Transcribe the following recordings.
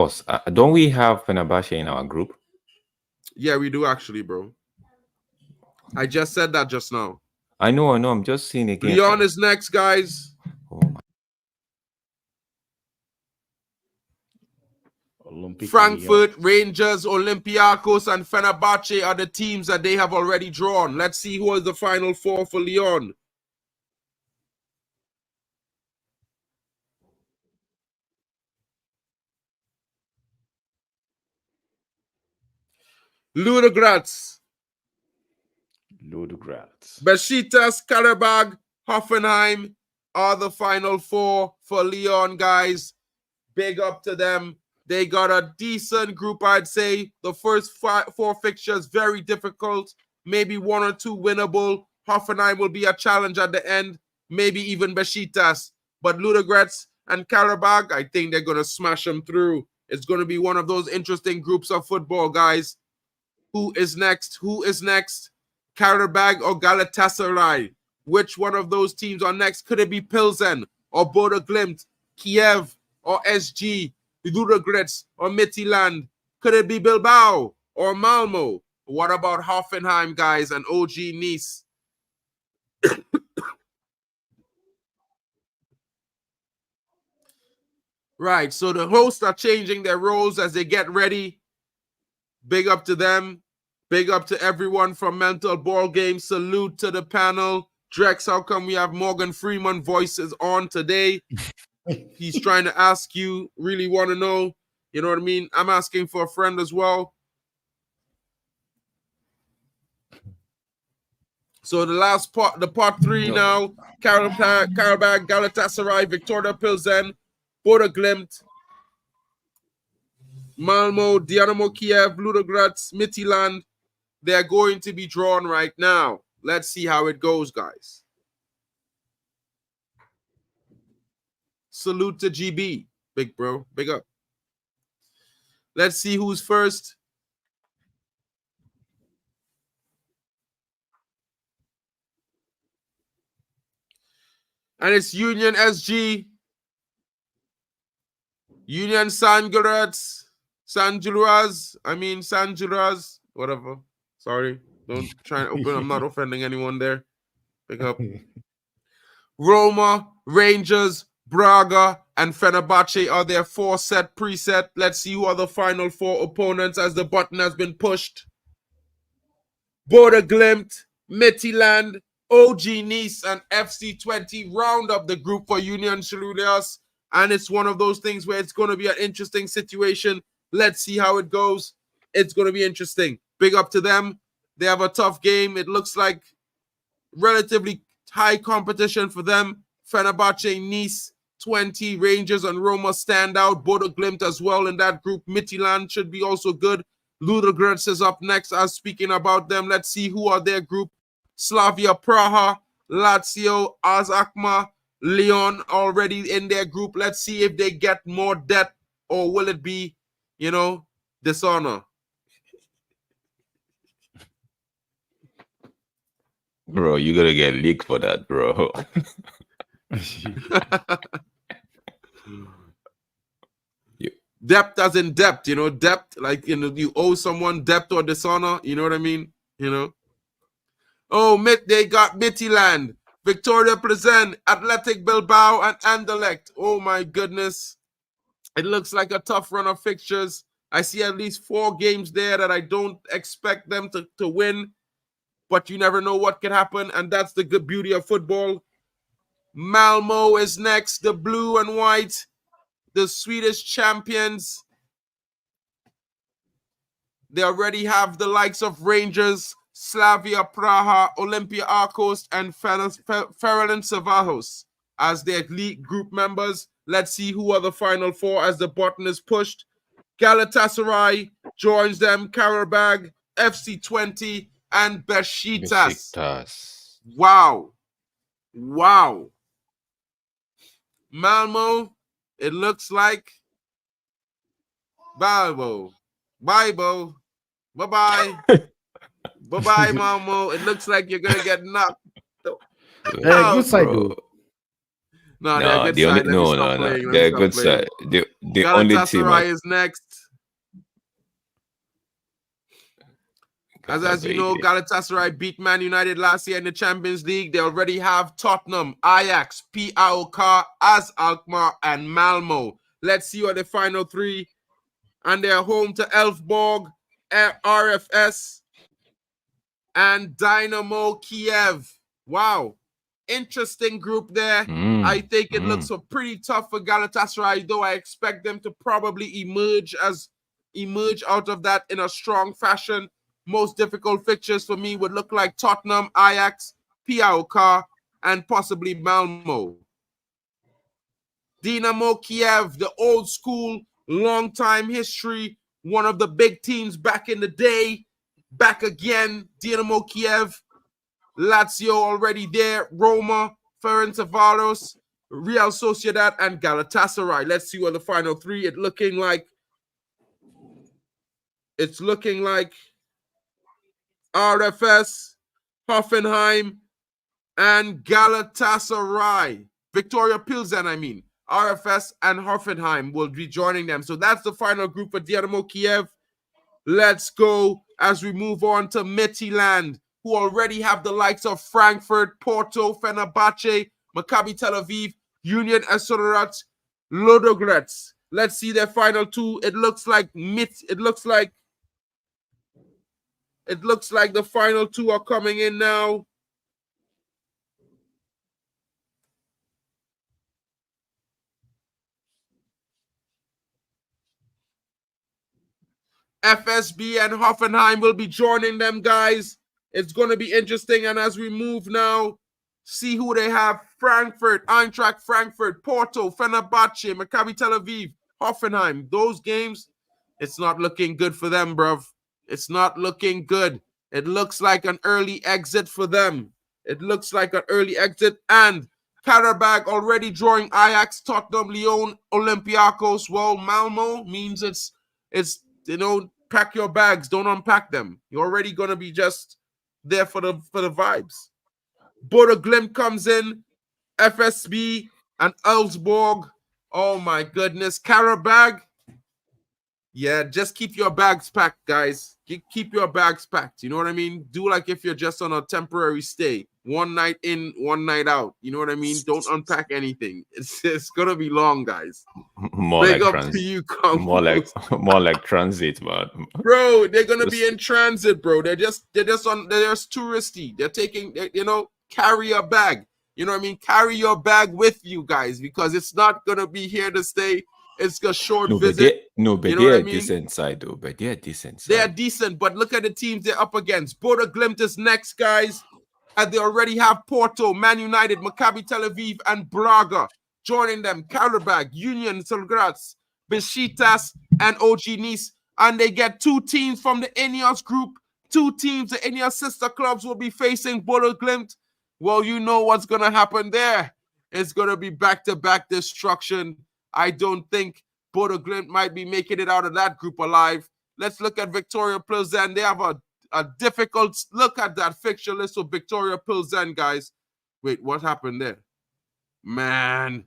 course. Don't we have Fenerbahce in our group? Yeah, we do actually, bro. I just said that just now. I know. I'm just seeing again. Lyon is next, guys. Oh my. Frankfurt, Rangers, Olympiacos, and Fenerbahce are the teams that they have already drawn. Let's see who is the final four for Lyon. Ludogorets, Besiktas, Karabag, Hoffenheim are the final four for Lyon, guys. Big up to them. They got a decent group, I'd say. The first four fixtures, very difficult. Maybe one or two winnable. Hoffenheim will be a challenge at the end. Maybe even Besiktas. But Ludogorets and Karabag, I think they're going to smash them through. It's going to be one of those interesting groups of football, guys. Who is next? Who is next? Karabag or Galatasaray? Which one of those teams are next? Could it be Pilsen or Bodo Glimt, Kiev or SG, Ludogorets or Midtjylland? Could it be Bilbao or Malmo? What about Hoffenheim, guys, and OG Nice? Right, so the hosts are changing their roles as they get ready. Big up to them. Big up to everyone from Mental Ball Game. Salute to the panel. Drex, how come we have Morgan Freeman voices on today? He's trying to ask you, really want to know. You know what I mean? I'm asking for a friend as well. So the last part, the part three now. Karabag, Galatasaray, Victoria Pilsen, Bodo Glimt, Malmo, Dynamo Kiev, Ludogorets, Midtjylland. They're going to be drawn right now. Let's see how it goes, guys. Salute to GB. Big bro. Big up. Let's see who's first. And it's Union SG. Union San-Gilas. Whatever. Sorry. Don't try and open. I'm not offending anyone there. Pick up. Roma, Rangers, Braga, and Fenerbahce are their four set preset. Let's see who are the final four opponents as the button has been pushed. Bodo Glimt, Midtjylland, OG Nice, and FC20 round up the group for Union Shirulias. And it's one of those things where it's going to be an interesting situation. Let's see how it goes. It's going to be interesting. Big up to them. They have a tough game. It looks like relatively high competition for them. Fenerbahce, Nice, 20, Rangers, and Roma stand out. Bodo Glimt as well in that group. Midtjylland should be also good. Ludogorets is up next. As speaking about them, let's see who are their group. Slavia Praha, Lazio, AZ Alkmaar, Lyon already in their group. Let's see if they get more depth or will it be, dishonor. Bro, you gotta get leaked for that, bro. Depth as in depth, depth, like, you owe someone depth or dishonor, you know what I mean? Oh, they got Midtjylland, Victoria Plzen, Athletic Bilbao, and Anderlecht. Oh my goodness. It looks like a tough run of fixtures. I see at least 4 games there that I don't expect them to win. But you never know what can happen, and that's the good beauty of football. Malmo is next, the blue and white, the Swedish champions. They already have the likes of Rangers, Slavia Praha, Olympiacos, and Ferencváros as their league group members. Let's see who are the final 4 as the button is pushed. Galatasaray joins them, Karabag, FC20, and Besiktas. Wow. Malmo, it looks like Bye-bye. Bye-bye, Malmo. It looks like you're going to get knocked. Good side, though. No, they're a No, good the only side. Let me no, stop no, no. playing. Let me They're a stop good playing. side. The only team Galatasaray is next. As you know, Galatasaray beat Man United last year in the Champions League. They already have Tottenham, Ajax, PAOK, AS Alkmaar, and Malmo. Let's see what the final three. And they're home to Elfsborg, RFS, and Dynamo Kiev. Wow. Interesting group there. I think it looks pretty tough for Galatasaray, though I expect them to probably emerge out of that in a strong fashion. Most difficult fixtures for me would look like Tottenham, Ajax, PAOK, and possibly Malmo. Dynamo Kiev, the old school, long time history, one of the big teams back in the day, back again. Dynamo Kiev, Lazio already there, Roma, Ferencvaros, Real Sociedad, and Galatasaray. Let's see what the final three. It's looking like RFS, Hoffenheim, and Galatasaray. Victoria Pilsen, I mean. RFS and Hoffenheim will be joining them. So that's the final group for Dynamo Kiev. Let's go as we move on to Midtjylland, who already have the likes of Frankfurt, Porto, Fenerbahce, Maccabi Tel Aviv, Union Assurat, Ludogorets. Let's see their final two. It looks like the final two are coming in now. FSB and Hoffenheim will be joining them, guys. It's going to be interesting. And as we move now, see who they have. Frankfurt, Eintracht Frankfurt, Porto, Fenerbahce, Maccabi Tel Aviv, Hoffenheim. Those games, it's not looking good for them, bruv. It's not looking good. It looks like an early exit for them. And Karabag already drawing Ajax, Tottenham, Lyon, Olympiacos. Well, Malmo means it's pack your bags, don't unpack them. You're already gonna be just there for the vibes. Bodo Glimt comes in, FSB and Elfsborg. Oh my goodness, Karabag. Yeah, just keep your bags packed, guys. Keep your bags packed. You know what I mean? Do like if you're just on a temporary stay. One night in, one night out. You know what I mean? Don't unpack anything. It's gonna be long, guys. More Big like up to you, more like transit, man. Bro, they're gonna be in transit, bro. They're just touristy. They're taking, carry your bag. You know what I mean? Carry your bag with you, guys, because it's not gonna be here to stay. It's a short visit. But they're decent side, though. But they're decent side. They're decent, but look at the teams they're up against. Bodo Glimt is next, guys. And they already have Porto, Man United, Maccabi Tel Aviv, and Braga joining them. Karabag, Union Belgrade, Besiktas, and OG Nice. And they get two teams from the Ineos group. Two teams, the Ineos sister clubs, will be facing Bodo Glimt. Well, you know what's going to happen there. It's going to be back-to-back destruction. I don't think Bodo Glimt might be making it out of that group alive. Let's look at Victoria Pilsen. They have a difficult look at that fixture list of Victoria Pilsen, guys. Wait, what happened there? Man,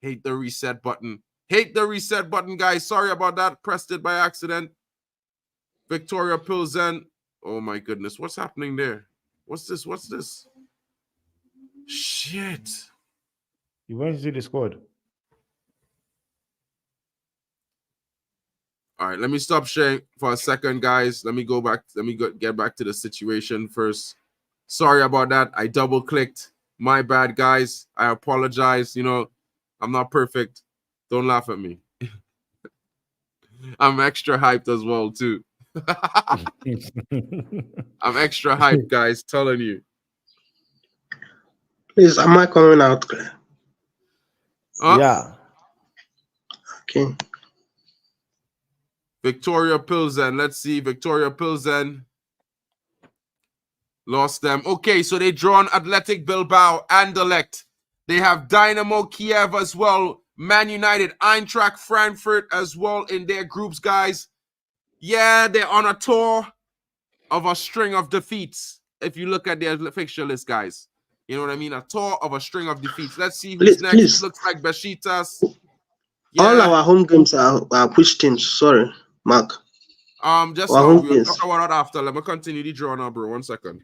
hate the reset button. Hate the reset button, guys. Sorry about that. Pressed it by accident. Victoria Pilsen. Oh, my goodness. What's happening there? What's this? Shit. You went to the squad. All right, let me stop sharing for a second, guys. Let me get back to the situation first. Sorry about that. I double-clicked. My bad, guys. I apologize. I'm not perfect. Don't laugh at me. I'm extra hyped as well, too. I'm extra hyped, guys. Telling you. Please, am I coming out clear? Yeah. Okay. Victoria Pilsen. Let's see. Victoria Pilsen lost them. Okay, so they drawn Athletic Bilbao, Anderlecht. They have Dynamo Kiev as well. Man United, Eintracht Frankfurt as well in their groups, guys. Yeah, they're on a tour of a string of defeats. If you look at their fixture list, guys. You know what I mean? A tour of a string of defeats. Let's see who's next. Please. Looks like Besiktas. All our home games are which teams? Sorry, Mark. Just our now, home we'll games. talk about that after. Let me continue the draw now, bro. 1 second.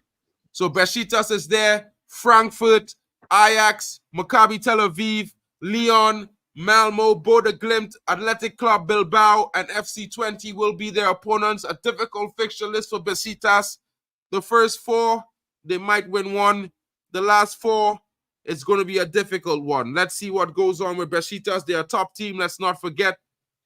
So Besiktas is there. Frankfurt, Ajax, Maccabi Tel Aviv, Lyon, Malmo, Bodo Glimt, Athletic Club Bilbao, and FC20 will be their opponents. A difficult fixture list for Besiktas. The first 4, they might win 1. The last 4, it's going to be a difficult one. Let's see what goes on with Besiktas. They're a top team, let's not forget.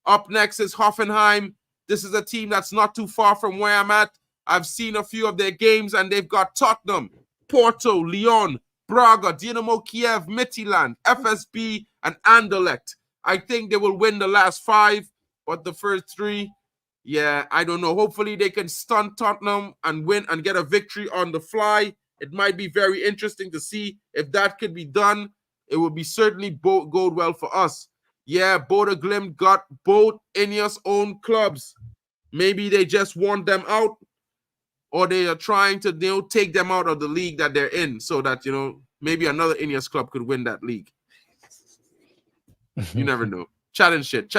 Up next is Hoffenheim. This is a team that's not too far from where I'm at. I've seen a few of their games, and they've got Tottenham, Porto, Lyon, Braga, Dynamo Kiev, Midtjylland, FSB, and Anderlecht. I think they will win the last 5, but the first 3, yeah, I don't know. Hopefully they can stun Tottenham and win and get a victory on the fly. It might be very interesting to see if that could be done. It would be certainly go well for us. Yeah, Bodo Glimt got both Ineos own clubs. Maybe they just want them out, or they are trying to take them out of the league that they're in, so that maybe another Ineos club could win that league. You never know. Chatting shit,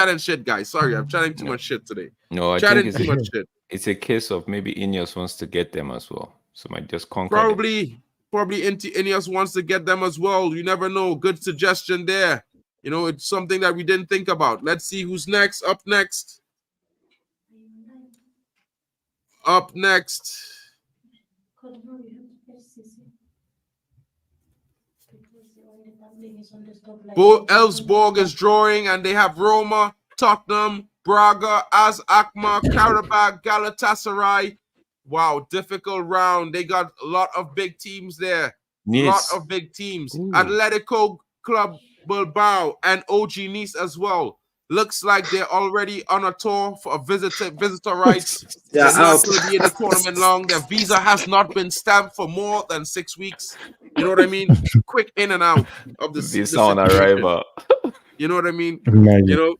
guys. Sorry, I'm chatting too much shit today. No, I chatting think too much shit. It's a case of maybe Ineos wants to get them as well, so might just conquer. Probably Ineos wants to get them as well. You never know. Good suggestion there. It's something that we didn't think about. Let's see who's next. Up next. Elfsborg is drawing, and they have Roma, Tottenham, Braga, AZ Alkmaar, Karabakh, Galatasaray. Wow, difficult round. They got a lot of big teams there. Yes. A lot of big teams. Ooh. Atletico Club Bilbao and OG Nice as well. Looks like they're already on a tour for a visitor rights. They're not going to be in the tournament long. Their visa has not been stamped for more than 6 weeks. You know what I mean? Quick in and out of the visa on arrival. You know what I mean? Imagine.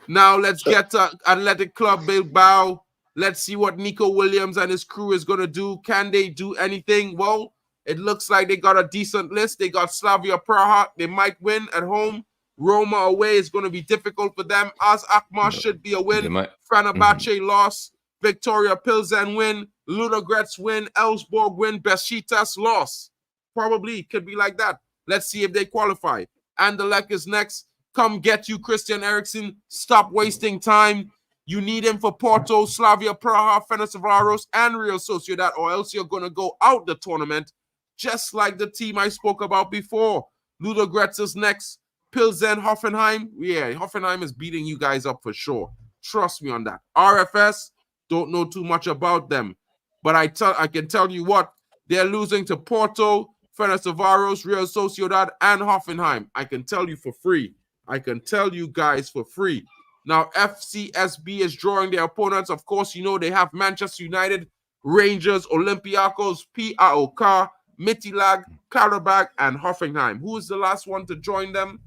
Now let's get to Athletic Club Bilbao. Let's see what Nico Williams and his crew is going to do. Can they do anything? Well, it looks like they got a decent list. They got Slavia Praha. They might win at home. Roma away is going to be difficult for them. AZ Alkmaar should be a win. Fenerbahce loss. Victoria Pilsen win. Ludogorets win. Elfsborg win. Besiktas loss. Probably could be like that. Let's see if they qualify. Anderlecht is next. Come get you, Christian Eriksen. Stop wasting time. You need him for Porto, Slavia Praha, Ferencváros, and Real Sociedad, or else you're going to go out the tournament, just like the team I spoke about before. Ludogorets is next. Pilsen, Hoffenheim. Yeah, Hoffenheim is beating you guys up for sure. Trust me on that. RFS, don't know too much about them. But I can tell you what, they're losing to Porto, Ferencváros, Real Sociedad, and Hoffenheim. I can tell you for free. I can tell you guys for free. Now, FCSB is drawing their opponents. Of course, they have Manchester United, Rangers, Olympiacos, PAOK, Midtjylland, Karabakh, and Hoffenheim. Who is the last one to join them?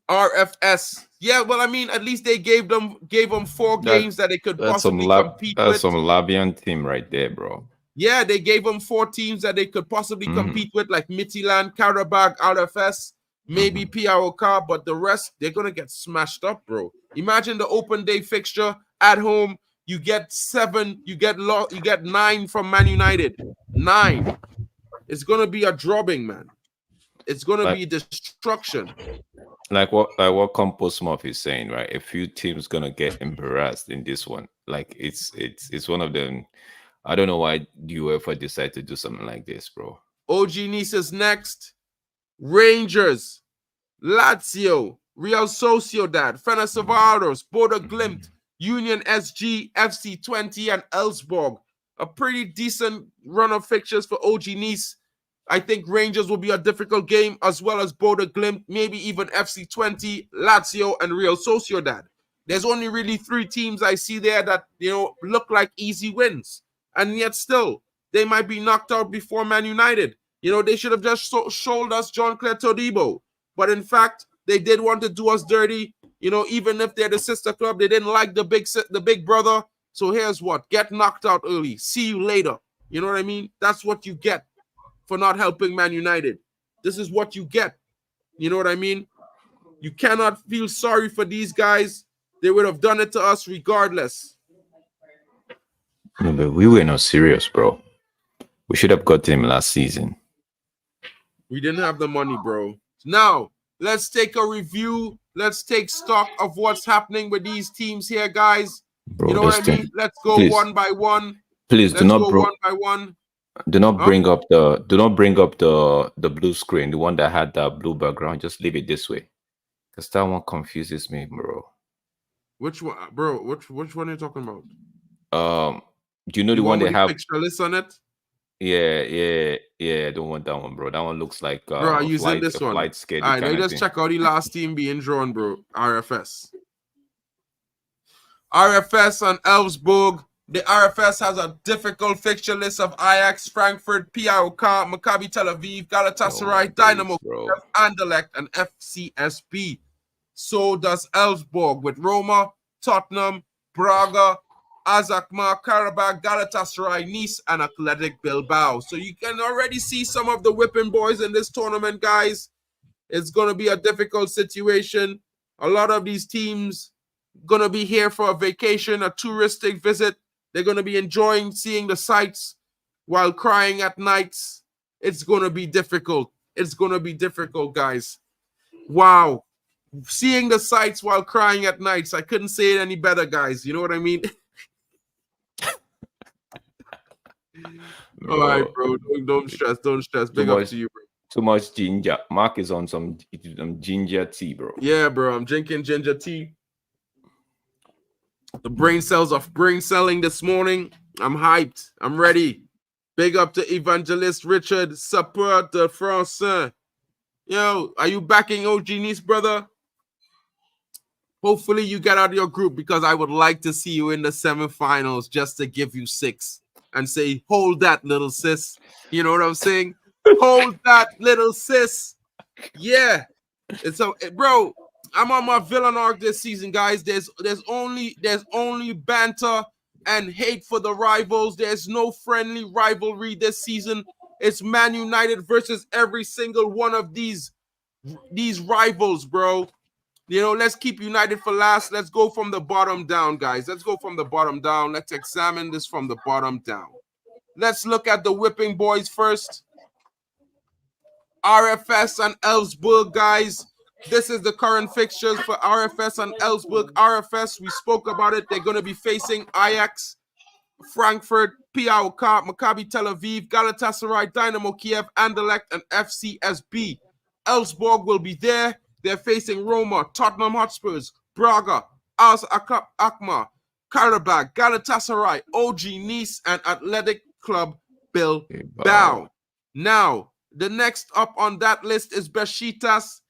RFS. Yeah, well, I mean, at least they gave them 4 games that they could possibly compete with. That's some Labian team right there, bro. Yeah, they gave them 4 teams that they could possibly compete with, like Midtjylland, Karabakh, RFS, maybe PAOK, but the rest, they're going to get smashed up, bro. Imagine the open day fixture at home. You get 7, you get 9 from Man United. 9. It's going to be a drubbing, man. It's going to be destruction. Like what Compost Muff is saying, right? A few teams gonna get embarrassed in this one. Like it's one of them. I don't know why UEFA decide to do something like this, bro. OG Nice is next. Rangers, Lazio, Real Sociedad, Ferencváros, Bodo Glimt, Union SG, FC20, and Elfsborg. A pretty decent run of fixtures for OG Nice. I think Rangers will be a difficult game, as well as Bodo Glimt, maybe even FC20, Lazio, and Real Sociedad. There's only really 3 teams I see there that, look like easy wins. And yet still, they might be knocked out before Man United. They should have just showed us Jean-Claire Todibo. But in fact, they did want to do us dirty. Even if they're the sister club, they didn't like the big brother. So here's what. Get knocked out early. See you later. You know what I mean? That's what you get for not helping Man United. This is what you get. You know what I mean? You cannot feel sorry for these guys. They would have done it to us regardless. No, but we were not serious, bro. We should have got him last season. We didn't have the money, bro. Now, let's take a review. Let's take stock of what's happening with these teams here, guys. Bro, you know what I mean? Let's go please. one by one. Please Let's do not go one by one. Do not bring up the blue screen, the one that had that blue background. Just leave it this way, because that one confuses me, bro. Which one, bro? Which one are you talking about? Do you know the one they have picture list on it? Yeah. I don't want that one, bro. That one looks like bro. I'm using this one. Flight schedule. All right, let me just check out the last team being drawn, bro. RFS and Elfsborg. The RFS has a difficult fixture list of Ajax, Frankfurt, PAOK, Maccabi Tel Aviv, Galatasaray, Dynamo Kiev, Anderlecht, and FCSB. So does Elfsborg with Roma, Tottenham, Braga, Azakma, Karabakh, Galatasaray, Nice, and Athletic Bilbao. So you can already see some of the whipping boys in this tournament, guys. It's going to be a difficult situation. A lot of these teams going to be here for a vacation, a touristic visit. They're going to be enjoying seeing the sights while crying at nights. It's going to be difficult. It's going to be difficult, guys. Wow. Seeing the sights while crying at nights. I couldn't say it any better, guys. You know what I mean? All right, bro. Don't stress. Don't stress. Big up to you, bro. Too much ginger. Mark is on some ginger tea, bro. Yeah, bro. I'm drinking ginger tea. The brain cells are brain celling this morning. I'm hyped. I'm ready. Big up to Evangelist Richard Sapeur de France. Yo, are you backing OG Nice, brother? Hopefully you get out of your group, because I would like to see you in the semifinals just to give you 6 and say, hold that, little sis. You know what I'm saying? Hold that, little sis. Yeah. It's a bro. I'm on my villain arc this season, guys. There's only banter and hate for the rivals. There's no friendly rivalry this season. It's Man United versus every single one of these rivals, bro. You know, let's keep United for last. Let's go from the bottom down, guys. Let's go from the bottom down. Let's examine this from the bottom down. Let's look at the whipping boys first. RFS and Elfsborg, guys. This is the current fixtures for RFS and Elfsborg. RFS, we spoke about it. They're going to be facing Ajax, Frankfurt, PAOK, Maccabi Tel Aviv, Galatasaray, Dynamo Kiev, Anderlecht, and FCSB. Elfsborg will be there. They're facing Roma, Tottenham Hotspurs, Braga, AS Akma, Karabakh, Galatasaray, OG Nice, and Athletic Club Bilbao. Now, the next up on that list is Besiktas,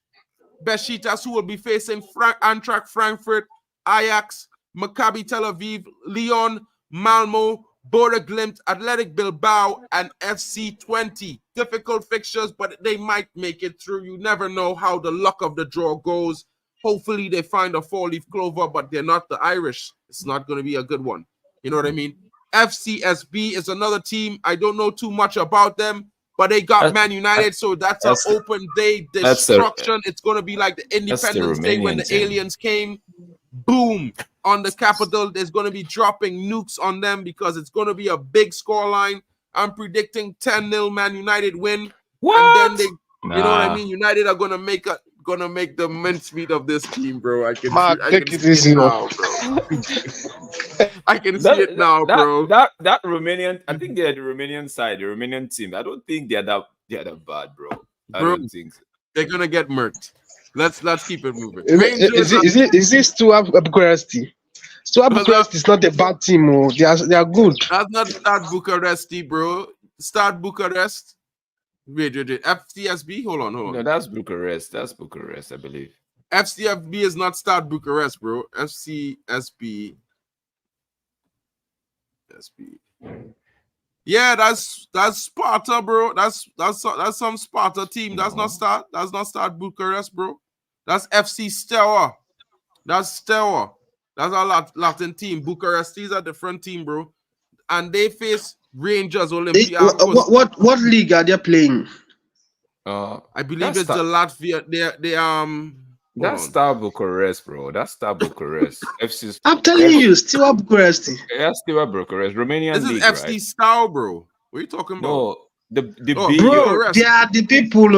who will be facing Eintracht Frankfurt, Ajax, Maccabi Tel Aviv, Lyon, Malmo, Bodo Glimt, Athletic Bilbao, and FC20. Difficult fixtures, but they might make it through. You never know how the luck of the draw goes. Hopefully they find a 4-leaf clover, but they're not the Irish. It's not going to be a good one. You know what I mean? FCSB is another team. I don't know too much about them, but they got Man United, so that's an open day destruction. It's going to be like the Independence Day when the aliens came. Boom. On the capital, there's going to be dropping nukes on them because it's going to be a big scoreline. I'm predicting 10-0 Man United win. What? And then you know what I mean? United are going to make the mincemeat of this team, bro. I can see it now, bro. I can see it now, bro. That Romanian, I think they're the Romanian side, the Romanian team. I don't think they're that bad, bro. I don't think so. They're gonna get murked. Let's keep it moving. Is this Stuart Bucharest? Stuart Bucharest is not a bad team. Oh. They are good. That's not Stade Bucharest, bro. Stade Bucharest. Wait. FCSB? Hold on. No, that's Bucharest. That's Bucharest, I believe. FCSB is not Stade Bucharest, bro. FCSB. Yeah, that's Sparta, bro. That's some Sparta team. That's not Stade Bucharest, bro. That's FC Steaua. That's Steaua. That's a Latin team. Bucharest is a different team, bro. And they face Rangers, Olympique. What league are they playing? I believe it's the Latvia. That's Stade Bucharest, bro. That's Stade Bucharest. FC. I'm telling you, Steaua Bucharest. Yeah, Steaua Bucharest, Romanian this league, is FC right? Style, bro. What are you talking about? No, the big. Bro, they are the people.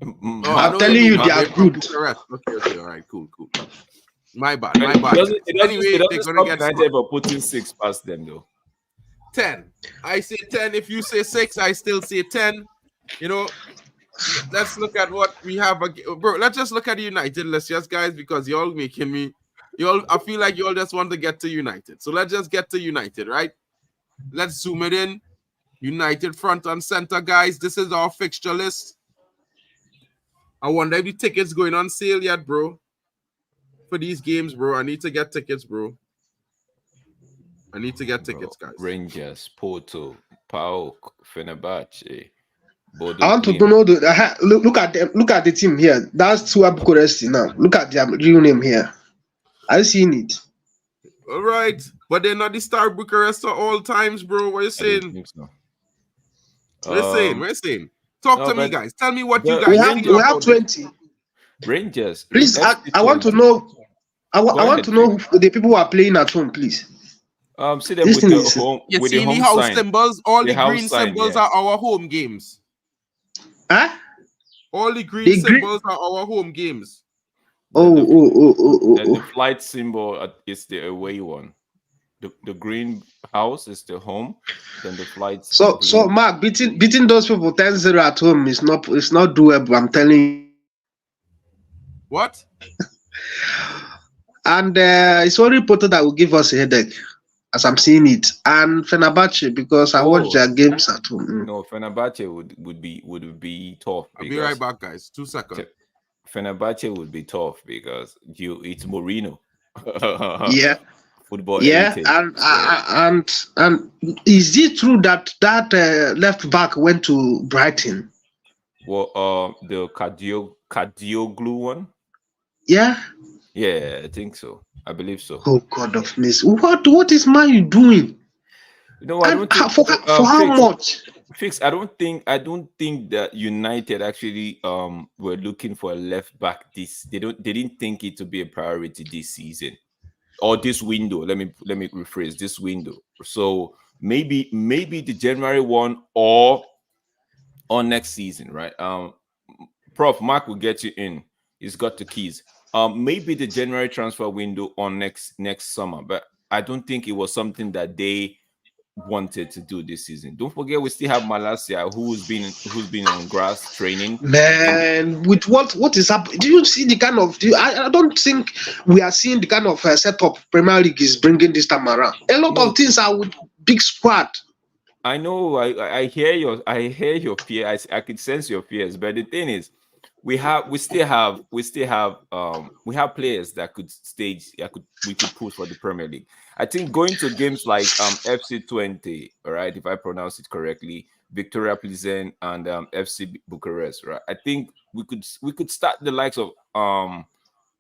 I'm telling you, they are good. Okay, all right, cool. My bad. Anyway, they're gonna get United for putting 6 past them, though. 10. I say 10. If you say 6, I still say 10. You know, let's look at what we have. Bro, let's just look at United. Let's just, guys, because y'all making me. I feel like y'all just want to get to United. So let's just get to United, right? Let's zoom it in. United front and center, guys. This is our fixture list. I wonder if the tickets going on sale yet, bro. For these games, bro. I need to get tickets, bro. I need to get tickets, guys. Rangers, Porto, PAOK, Fenerbahce. I want to know look at them. Look at the team here. That's Steaua Bucharest now. Look at their real name here. I've seen it. All right, but they're not the Star Bucharest at all times, bro. What are you saying? I don't think so. What are you saying? Talk to me, guys. Tell me what you guys we have 20. Rangers. Please, I want to know. I want to know who the people who are playing at home, please. See them with the home. You with see the home house sign. symbols. All the house green sign, symbols yeah. are our home games. Huh? All the green symbols are our home games. And the flight symbol is the away one. The green house is the home. Then the flight. So Mark, beating those people 10-0 at home is not doable. I'm telling you. What? And it's only reported that will give us a headache, as I'm seeing it. And Fenerbahce, because I watch their games at home. No, Fenerbahce would be tough. I'll be right back, guys. 2 seconds. Fenerbahce would be tough because it's Mourinho. Yeah. Football. Yeah, heritage, and is it true that left back went to Brighton? Well, the Kadioglu one. Yeah. Yeah, I think so. I believe so. Oh God of mercy! What is Man doing? No, I don't think, for how much? Fix. I don't think that United actually were looking for a left back. They didn't think it to be a priority this season or this window. Let me rephrase this window. So maybe the January one or next season, right? Prof Mark will get you in. He's got the keys. Maybe the January transfer window on next summer, but I don't think it was something that they wanted to do this season. Don't forget, we still have Malacia, who's been on grass training. Man, with what is happening? Do you see the kind of? I don't think we are seeing the kind of setup Premier League is bringing this time around. A lot of things are with big squad. I know. I hear your fear. I could sense your fears, but the thing is, we still have players that could we could push for the Premier League. I think going to games like FC 20, all right, if I pronounce it correctly, Victoria Plzen and FC Bucharest, right? I think we could start the likes of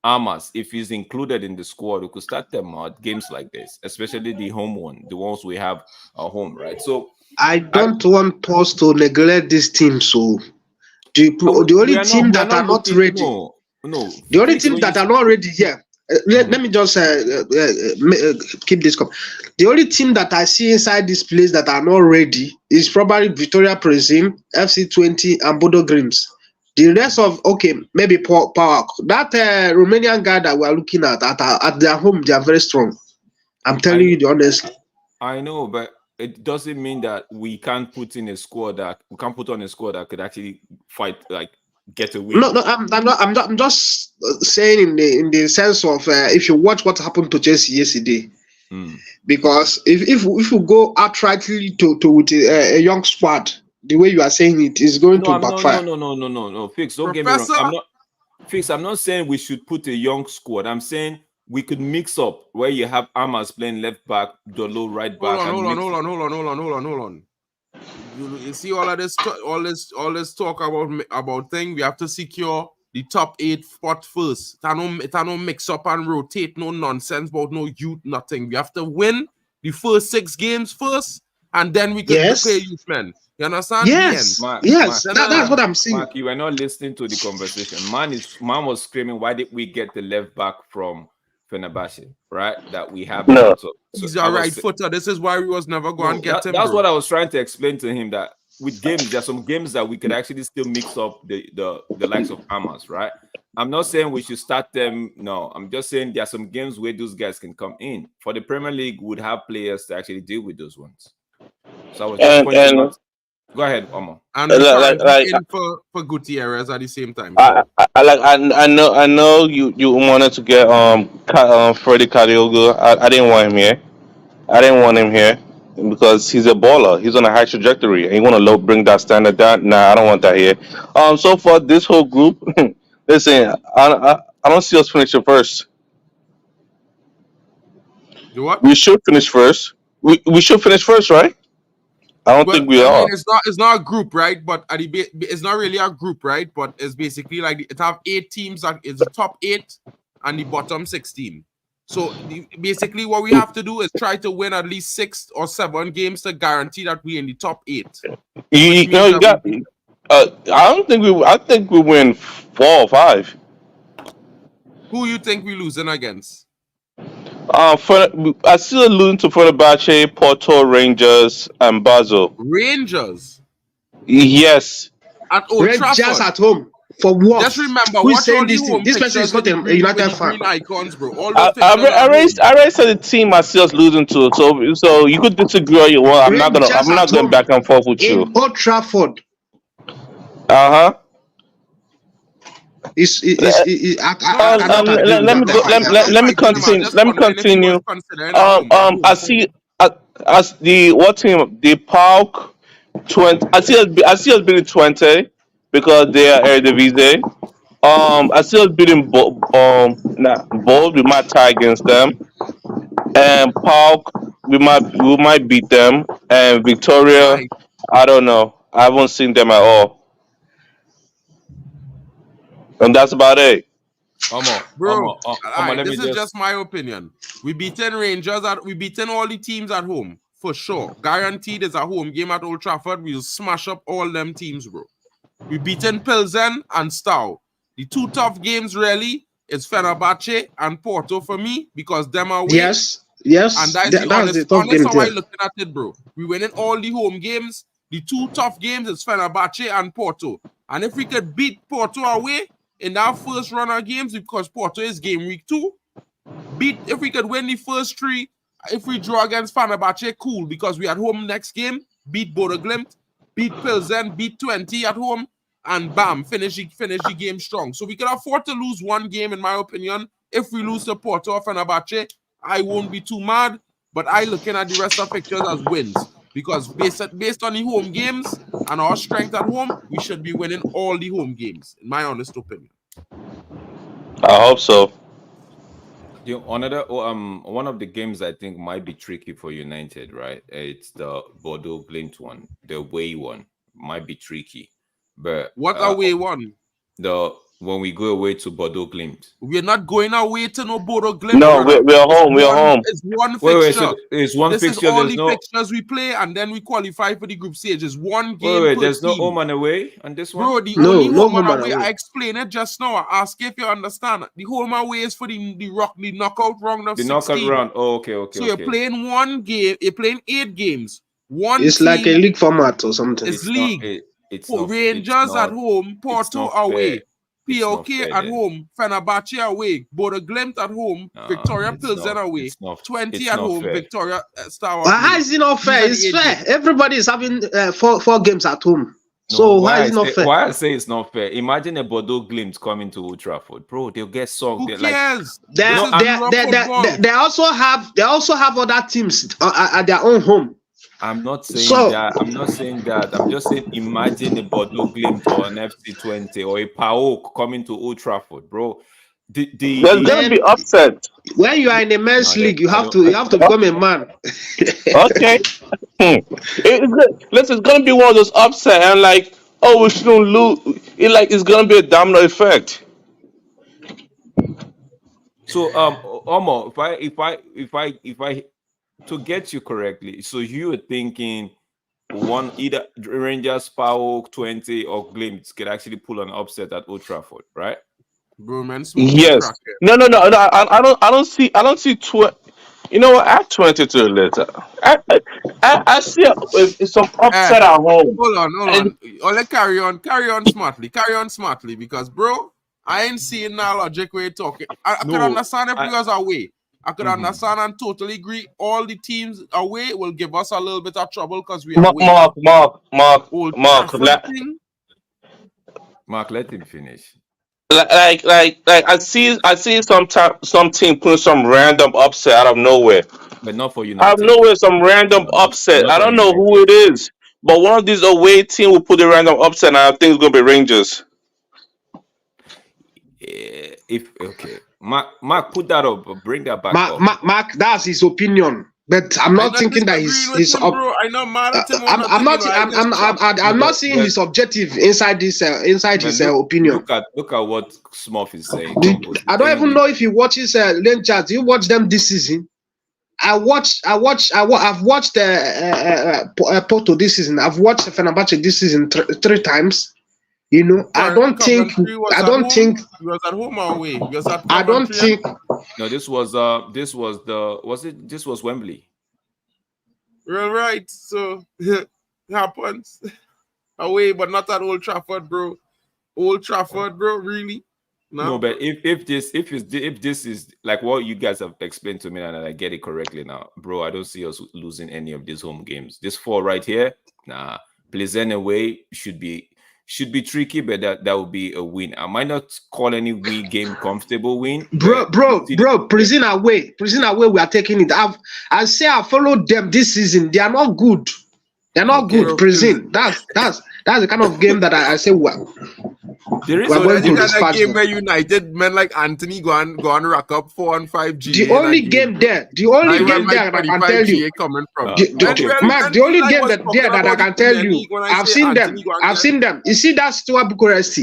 Amas, if he's included in the squad, we could start them out games like this, especially the home one, the ones we have at home, right? So I don't want us to neglect this team. So the only team that are not ready. No. The only team that are not ready here. Let me just keep this up. The only team that I see inside this place that are not ready is probably Victoria Plzen, FC 20, and Bodo Glimt. The rest of maybe PAOK. That Romanian guy that we are looking at their home, they are very strong. I'm telling you the honest. I know, but it doesn't mean that we can't put on a squad that could actually fight, like get a win. No, I'm just saying in the sense of if you watch what happened to Chelsea yesterday, because if we go outrightly to with a young squad, the way you are saying it is going to backfire. No. Fix. Don't get me wrong. I'm not saying we should put a young squad. I'm saying we could mix up where you have Amas playing left back, Dolo right back. Hold on. You see all this talk about thing. We have to secure the top 8 spot first. It no mix up and rotate. No nonsense about no youth, nothing. We have to win the first 6 games first, and then we could Yes. play youth men. You understand? Yes, Mark, yes, Mark, that's what I'm saying. Mark, you were not listening to the conversation. Man was screaming, why did we get the left back from Fenerbahce, right? That we have No. So He's I a was right footer. This is why we was never going to get him. That's bro. what I was trying to explain to him, that with games, there's some games that we could actually still mix up the likes of Hamas, right? I'm not saying we should start them. No, I'm just saying there are some games where those guys can come in. For the Premier League, would have players to actually deal with those ones. So I was just pointing out. Go ahead, Omo. And we're in for Gutierrez at the same time. I know you wanted to get Freddie Cariogo. I didn't want him here. I didn't want him here because he's a baller. He's on a high trajectory, and you want to bring that standard down. Nah, I don't want that here. So far this whole group, listen, I don't see us finishing first. You what? We should finish first. We should finish first, right? I don't think we are. It's not a group, right? But it's not really a group, right? But it's basically like it have 8 teams. That it's the top 8 and the bottom 16. So basically, what we have to do is try to win at least 6 or 7 games to guarantee that we're in the top 8. I don't think we. I think we win 4 or 5. Who you think we losing against? I still losing to Fenerbahce, Porto, Rangers, and Basel. Rangers. Yes. At Old Rangers Trafford. at home. For what? Just remember, who's watch saying all the this home thing? This person is not a United fan. green icons, bro. All I already said the team I see us losing to. So you could disagree all you want. I'm not going back and forth with you. In Old Trafford. Uh-huh. Let me continue. I see as the what team? The Pauk 20. I see us beating 20 because they are Eredivisie. I see us beating Bold. We might tie against them. And Pauk, we might beat them. And Victoria, I don't know. I haven't seen them at all. And that's about it. Bro, this is just my opinion. We beaten Rangers we beaten all the teams at home for sure. Guaranteed is a home game at Old Trafford. We'll smash up all them teams, bro. We beaten Pilsen and Stow. The 2 tough games really is Fenerbahce and Porto for me because them are away. Yes. And that's the honest how I looking at it, bro. We winning all the home games. The 2 tough games is Fenerbahce and Porto. And if we could beat Porto away in that first run of games, because Porto is game week 2, if we could win the first 3, if we draw against Fenerbahce, cool, because we at home next game, beat Bodo Glimt, beat Pilsen, beat 20 at home, and bam, finish the game strong. So we can afford to lose 1 game, in my opinion. If we lose to Porto or Fenerbahce, I won't be too mad, but I looking at the rest of pictures as wins. Because based on the home games and our strength at home, we should be winning all the home games, in my honest opinion. I hope so. One of the games I think might be tricky for United, right? It's the Bordeaux Glimt one, the away one. Might be tricky. But what away one? When we go away to Bordeaux Glimt. We're not going away to no Bordeaux Glimt. No, we're home. We're home. It's one fixture. So it's one this fixture. Is all the fixtures we play, and then we qualify for the group stage. It's one game. There's team. no home and away on this one. Bro, the only home and away. I explained it just now. I ask if you understand. The home and away is for the knockout round of 16. The knockout round. Oh, okay. So you're playing 1 game. You're playing 8 games. It's like a league format or something. It's league. Rangers at home, Porto away. POK at home, Fenerbahce away, Bodo Glimt at home, Victoria Pilsen away, 20 at home, fair. Victoria Star. How is it not fair? It's fair. Everybody is having 4 games at home. So why is it not fair? Why I say it's not fair? Imagine a Bordeaux Glimt coming to Old Trafford, bro. They'll get soaked. Who cares? They also have other teams at their own home. I'm not saying that. I'm just saying imagine a Bordeaux Glimt or an FC20 or a PAOK coming to Old Trafford, bro. There's gonna be upset. When you are in a men's league, you have to become a man. Okay. It's gonna be one of those upset and like, oh, we shouldn't lose. It's gonna be a domino effect. So Omo, if I to get you correctly. So you were thinking one either Rangers, PAOK 20 or Glimt could actually pull an upset at Old Trafford, right? Bro, man, smoking Yes. crack here. No. I don't see 20. You know what? Add 20 to the letter. I see some upset at home. Hold on. And- Oh, let's carry on smartly, because bro, I ain't seeing no logic where you're talking. I could understand if we was away. I could understand and totally agree. All the teams away will give us a little bit of trouble because we are away. Old Trafford thing. Mark, let him finish. Like I see some team putting some random upset out of nowhere. But not for United. Out of nowhere, some random upset. Not I don't for know United. who it is, but one of these away team will put a random upset, and I think it's gonna be Rangers. Mark, put that up. Bring that back up. Mark, that's his opinion. But I'm not thinking that he's up. Bro, I know mad at him. I'm not seeing his objective inside this his opinion. Look at what Smurf is saying. I don't even know if he watches Rangers. Do you watch them this season? I've watched Porto this season. I've watched Fenerbahce this season three times. You know, I don't think he was at home or away. I don't think. No, this was Wembley. Real right. So it happens away, but not at Old Trafford, bro. Old Trafford, bro. Really? No, but if this is like what you guys have explained to me and I get it correctly now, bro, I don't see us losing any of these home games. This 4 right here, nah. Pleasant away should be tricky, but that would be a win. I might not call any game comfortable win. Bro, prison away, we are taking it. I followed them this season. They are not good. They're not good. Prison. That's the kind of game that I say, well. There is a game where United men like Anthony go and rack up 4 and 5 G. The only game there that I can tell you, Mark, the only game that I can tell you, I've seen them. You see that Steaua Bucharest?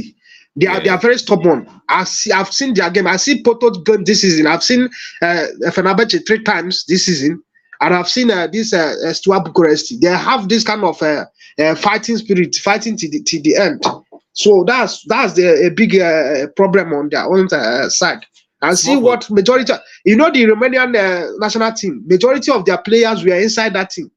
They are very stubborn. I've seen their game. I see Porto's game this season. I've seen Fenerbahce 3 times this season, and I've seen this Steaua Bucharest. They have this kind of fighting spirit, fighting to the end. So that's a big problem on their own side. And see what majority, the Romanian national team, majority of their players were inside that team.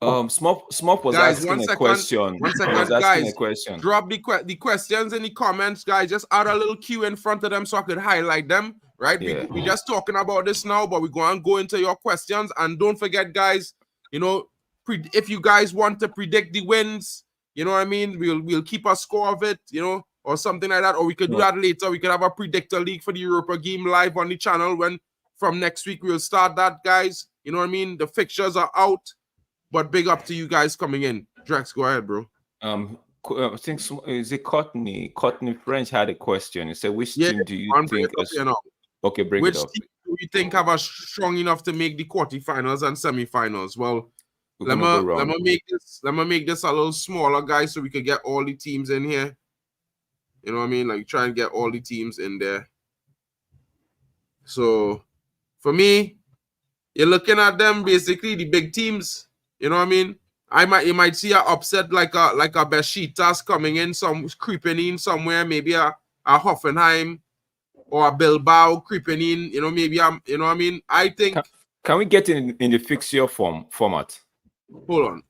Smop was asking a question. One second, guys. Drop the questions in the comments, guys. Just add a little Q in front of them so I could highlight them. Right? Yeah. We're just talking about this now, but we're going to go into your questions. And don't forget, guys, if you guys want to predict the wins, you know what I mean? We'll keep a score of it, or something like that. Or we could do that later. We could have a predictor league for the Europa game live on the channel when from next week we'll start that, guys. You know what I mean? The fixtures are out, but big up to you guys coming in. Drex, go ahead, bro. I think is it Courtney French had a question. He said, which team do you think okay, bring it up. Which team do you think have a strong enough to make the quarterfinals and semifinals? Well, let me make this a little smaller, guys, so we could get all the teams in here. You know what I mean? Like try and get all the teams in there. So for me, you're looking at them basically the big teams. You know what I mean? You might see an upset like a Besiktas coming in, creeping in somewhere, maybe a Hoffenheim or a Bilbao creeping in. Maybe you know what I mean? I think. Can we get in the fixture format? Hold on.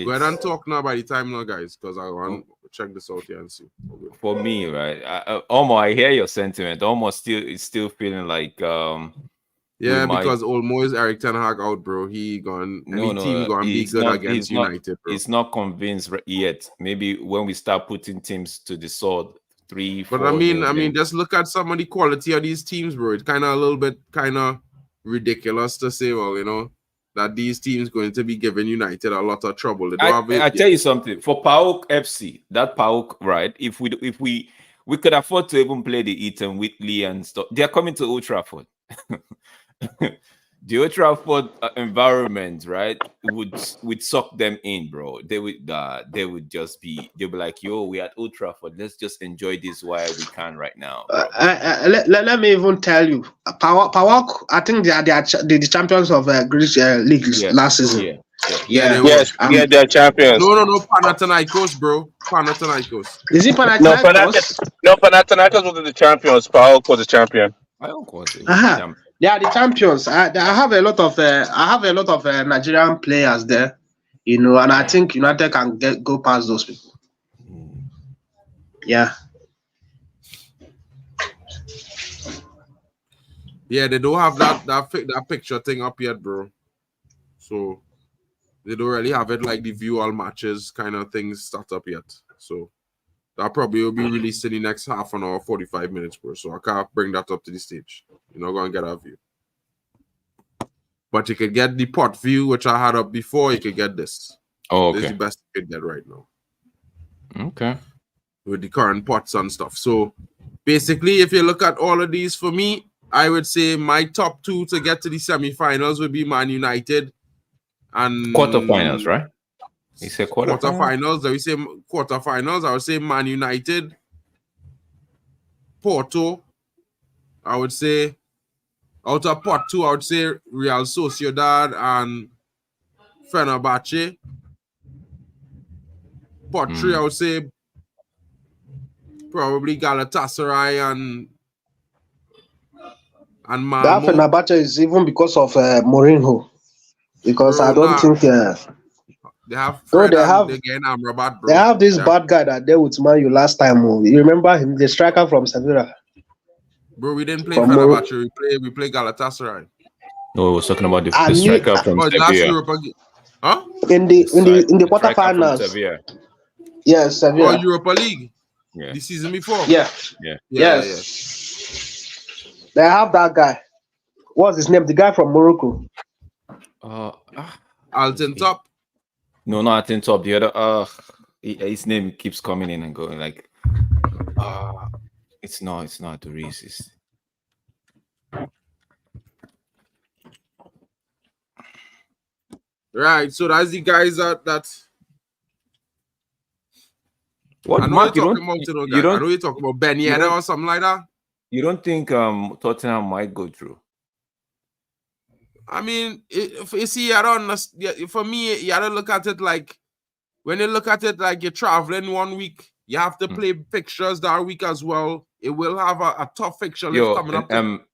Go ahead and talk now by the time now, guys, because I want to check this out here and see. For me, right? I hear your sentiment. Almost still feeling like because Olmo is Eric Ten Hag out, bro. He gone. Team gonna be good against United, bro. He's not convinced yet. Maybe when we start putting teams to the sword. 3, 4. But I mean, just look at some of the quality of these teams, bro. It's kind of a little bit ridiculous to say, well, that these teams going to be giving United a lot of trouble. I tell you something. For PAOK FC, that PAOK, right? If we could afford to even play the Eton Whitley and stuff, they are coming to Old Trafford. the Old Trafford environment, right, would suck them in, bro. They would just they'll be like, yo, we at Old Trafford. Let's just enjoy this while we can right now, bro. Let me even tell you, Power. I think they are the champions of Greece league last season. Yeah, they Yes, were. they're champions. No, Panathinaikos, bro. Panathinaikos. Is it No, Panathinaikos? Panathinaikos was the champions. PAOK was the champion. I don't want to. They are the champions. I have a lot of Nigerian players there, you know, and I think United can go past those people. Yeah. Yeah, they don't have that picture thing up yet, bro. So they don't really have it like the view all matches kind of things start up yet. So that probably will be released in the next half an hour, 45 minutes, bro. So I can't bring that up to the stage. You're not going to get a view. But you could get the pot view, which I had up before. You could get this. Oh, okay. This is the best you could get right now. Okay. With the current pots and stuff. So basically, if you look at all of these for me, I would say my top two to get to the semi-finals would be Man United and Quarterfinals, right? He said quarterfinals. Quarterfinals. We say quarterfinals. I would say Man United, Porto. I would say out of pot two, I would say Real Sociedad and Fenerbahce. Pot three, I would say probably Galatasaray and Malmo. That Fenerbahce is even because of Mourinho. Because Bro, I don't think they have Fred they and have again Amrabat, bro. they have this bad guy that dealt with Man U last time. You remember him, the striker from Sevilla? Bro, we didn't play From Fenerbahce. We play Galatasaray. No, we was talking about the I knew- striker from Last Sevilla. Europa, huh? In the Striker from quarterfinals. Sevilla. Yes, Or Sevilla. Europa League. Yeah. The season before. Yeah. Yeah. Yes. They have that guy. What's his name? The guy from Morocco. Alton Top. No, not in top. The other his name keeps coming in and going like it's not the racist. Right. So that's the guys that What I know Mark, you're talking about, I know you're talking about Ben Yedder or something like that. you don't think Tottenham might go through? I mean, you see, I don't understand. For me, you gotta look at it like when you look at it like you're traveling 1 week, you have to play fixtures that week as well. It will have a tough fixture list coming up.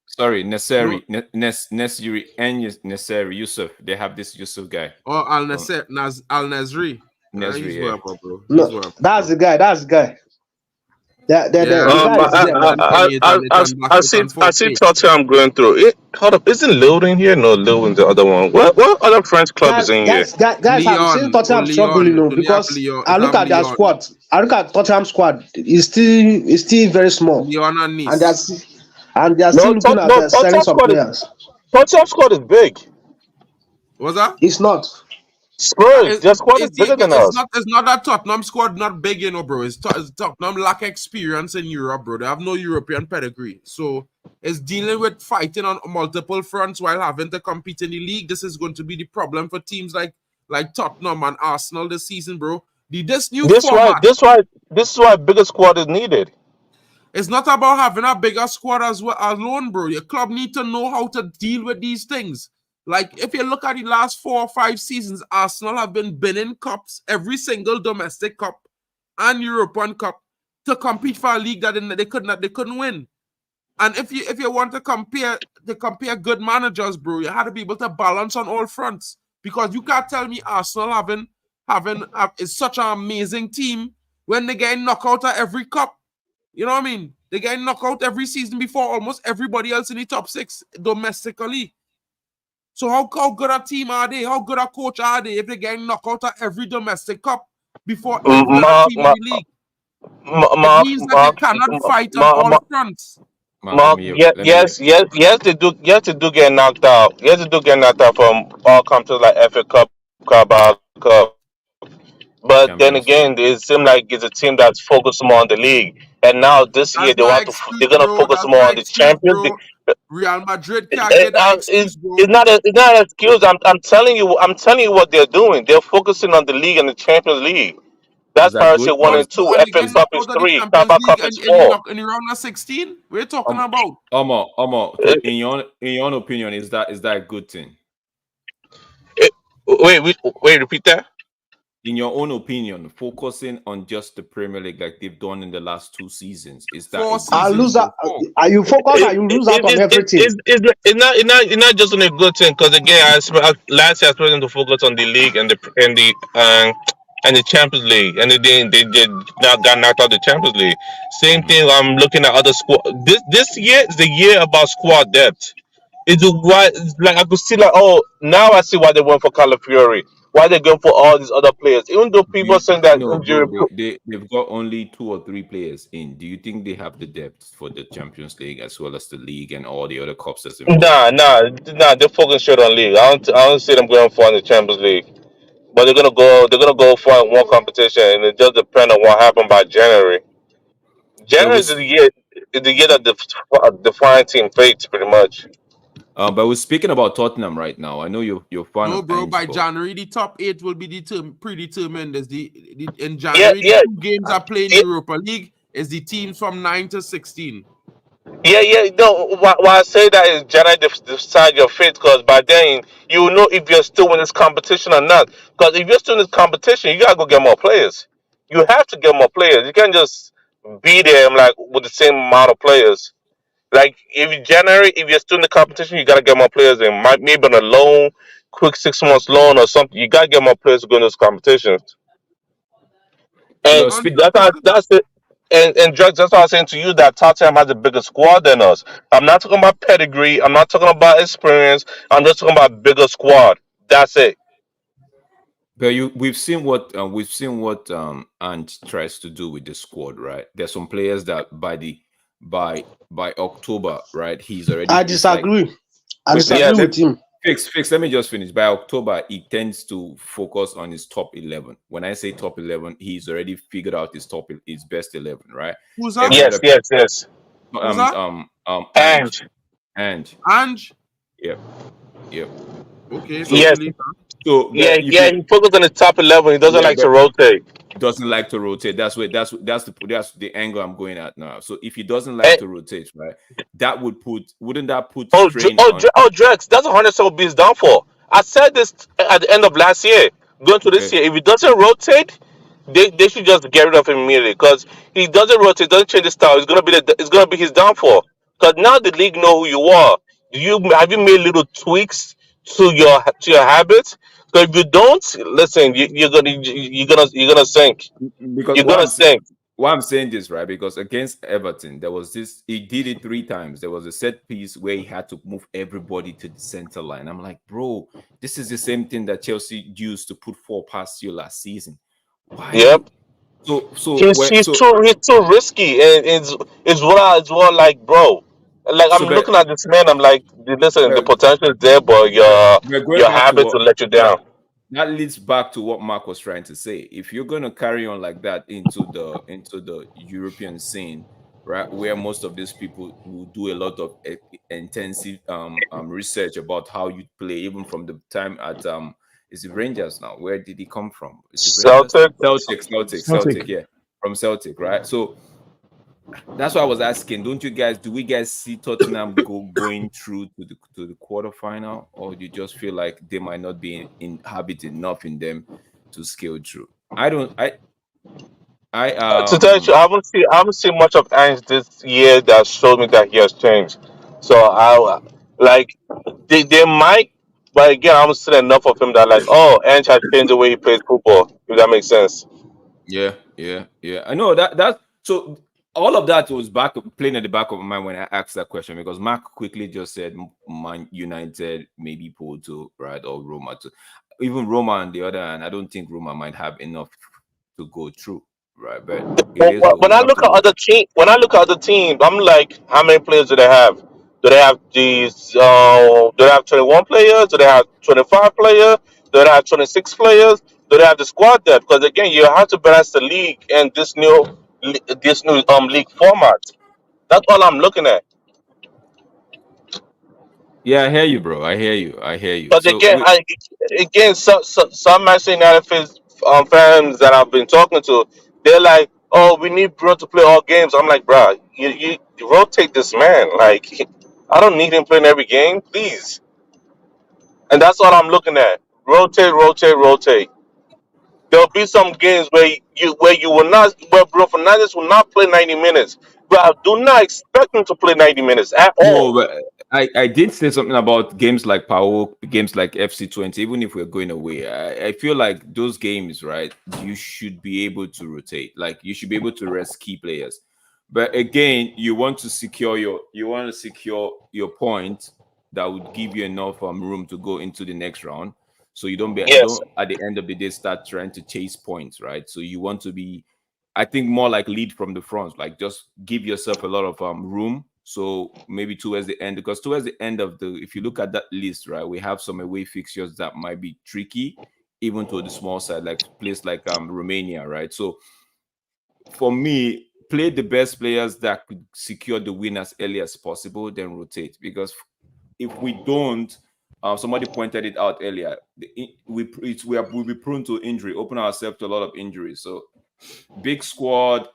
Sorry, Neseri, Nesiri, and Neseri Yusuf. They have this Yusuf guy. Or Al Nesri. Nesri, He's yeah. well, bro. No, that's the guy. That's the guy. The guy is there. I see Tottenham going through it. Hold up, isn't Loading here? No, Loading's the other one. What other French club is in here? Guys, I'm seeing Tottenham struggling because I look at their squad. I look at Tottenham squad. It's still very small. Lyon and Nice. And they're still looking at selling some players. Tottenham squad is big. What's that? It's not. Spurs, their squad is bigger than us. It's not that Tottenham squad not big, you know, bro. It's Tottenham lack experience in Europe, bro. They have no European pedigree. So it's dealing with fighting on multiple fronts while having to compete in the league. This is going to be the problem for teams like Tottenham and Arsenal this season, bro. This is why a bigger squad is needed. It's not about having a bigger squad alone, bro. Your club need to know how to deal with these things. Like, if you look at the last 4 or 5 seasons, Arsenal have been winning cups, every single domestic cup and European cup, to compete for a league that they couldn't win. And if you want to compare good managers, bro, you had to be able to balance on all fronts. Because you can't tell me Arsenal is such an amazing team when they get knocked out of every cup. You know what I mean? They get knocked out every season before almost everybody else in the top 6 domestically. So how good a team are they? How good a coach are they if they get knocked out of every domestic cup before every other team in the league? It means that they cannot fight on all fronts. Yes, they do. Yes, they do get knocked out. Yes, they do get knocked out from all competitions like FA Cup, Carabao Cup. But then again, it seems like it's a team that's focused more on the league. And now this year they're gonna focus more on the Champions League. Real Madrid can't get that excuse, bro. It's not an excuse. I'm telling you what they're doing. They're focusing on the league and the Champions League. Is That's that priority good? one and two. And they FA get Cup knocked is out of the three. Champions Carabao League, Cup is and you're four. not in the round of 16. We're talking about. To, in your opinion, is that a good thing? Wait, repeat that. In your own opinion, focusing on just the Premier League like they've done in the last 2 seasons, is that Four a good I seasons. thing? lose out. Are you focus? Are you lose out on everything? It's not just on a good thing because again, last year I expected them to focus on the league and the Champions League, and they did not got knocked out of the Champions League. Same thing. I'm looking at other squad. This year is the year about squad depth. It's why like I could see like now I see why they went for Calafiori. Why they going for all these other players? Even though people saying that No, injury. bro, they've got only 2 or 3 players in. Do you think they have the depth for the Champions League as well as the league and all the other cups that's involved? Nah. They're focusing straight on league. I don't see them going for in the Champions League. But they're gonna go for one competition, and it just depends on what happened by January. But January is the year that the flying team fades pretty much. but we're speaking about Tottenham right now. I know you're fan No, of bro. Ange, By but January, the top 8 will be predetermined. As in January, Yeah, the 2 games are playing yeah, Europa League. Is the teams from 9 to 16. yeah. No, why I say that is January decide your fate because by then you will know if you're still in this competition or not. Because if you're still in this competition, you gotta go get more players. You have to get more players. You can't just be there like with the same amount of players. Like if you're still in the competition, you gotta get more players in. Maybe on a loan, quick 6 months loan or something. You gotta get more players to go in those competitions. And because Understood. that's it. And drugs. That's what I was saying to you that Tottenham has a bigger squad than us. I'm not talking about pedigree. I'm not talking about experience. I'm just talking about bigger squad. That's it. we've seen what Ange tries to do with the squad, right? There's some players that by October, right? He's already I it's like disagree. I wait, Yeah, disagree with him. fix. Let me just finish. By October, he tends to focus on his top 11. When I say top 11, he's already figured out his best 11, right? Who's that? Every other yes. Who's that? Ange, And Ange, Ange. yep. Okay, so yes, So yeah, if yeah. you He focused on the top 11. He doesn't yeah, like to but rotate. doesn't like to rotate. That's the angle I'm going at now. So if he doesn't like And, to rotate, right, wouldn't that put oh, strain on? Drex, that's 100 beats down for. I said this at the end of last year, going to this Okay, year. If he doesn't rotate, they should just get rid of him immediately because he doesn't rotate, doesn't change his style. It's gonna be his downfall. Because now the league know who you are. Have you made little tweaks to your habits? Because if you don't, listen, you're gonna sink. because You're gonna sink. why I'm saying this, right? Because against Everton, there was this. He did it 3 times. There was a set piece where he had to move everybody to the center line. I'm like, bro, this is the same thing that Chelsea used to put 4 past you last season. Why Yep. you? So He's too risky, and it's what like bro. Like so I'm but looking at this man, I'm like, listen, the but potential is there, but we're going your back to habits what will let you that down. that leads back to what Mark was trying to say. If you're going to carry on like that into the European scene, right, where most of these people will do a lot of intensive research about how you play, even from the time at is it Rangers now? Where did he come from? Is it Rangers? Celtic, Celtic, Celtic. yeah, from Celtic, right? So that's why I was asking. Do we guys see Tottenham going through to the quarterfinal, or you just feel like they might not be in habit enough in them to scale through? I don't. I to tell you, the truth, I haven't seen much of Ange this year that showed me that he has changed. So I like they might, but again, I haven't seen enough of him that like, oh, Ange has changed the way he plays football. If that makes sense. yeah. I know that. So all of that was playing at the back of my mind when I asked that question because Mark quickly just said Man United, maybe Porto, right, or Roma. Too. Even Roma on the other hand, I don't think Roma might have enough to go through, right? But it But is what when we I have look to at look. when I look at other teams, I'm like, how many players do they have? Do they have these? Do they have 21 players? Do they have 25 players? Do they have 26 players? Do they have the squad depth? Because again, you have to balance the league and this new league format. That's all I'm looking at. Yeah, I hear you, bro. I hear you. I hear you. But So again, we, some Manchester United fans that I've been talking to, they're like, "Oh, we need Bruno to play all games." I'm like, "Bro, you rotate this man. Like, I don't need him playing every game, please." And that's all I'm looking at. Rotate, rotate, rotate. There'll be some games where you will not where Bruno Fernandes will not play 90 minutes. But I do not expect him to play 90 minutes at no, all. but I did say something about games like Pau, games like FC20. Even if we're going away, I feel like those games, right? You should be able to rotate. Like you should be able to rest key players. But again, you want to secure your point that would give you enough room to go into the next round. So you Yes. don't at the end of the day start trying to chase points, right? So you want to be, I think, more like lead from the front, like just give yourself a lot of room. So maybe towards the end, because towards the end of if you look at that list, right, we have some away fixtures that might be tricky, even to the small side, like place like Romania, right? So for me, play the best players that could secure the win as early as possible, then rotate. Because if we don't, somebody pointed it out earlier, we'll be prone to injury, open ourselves to a lot of injuries. So big squad,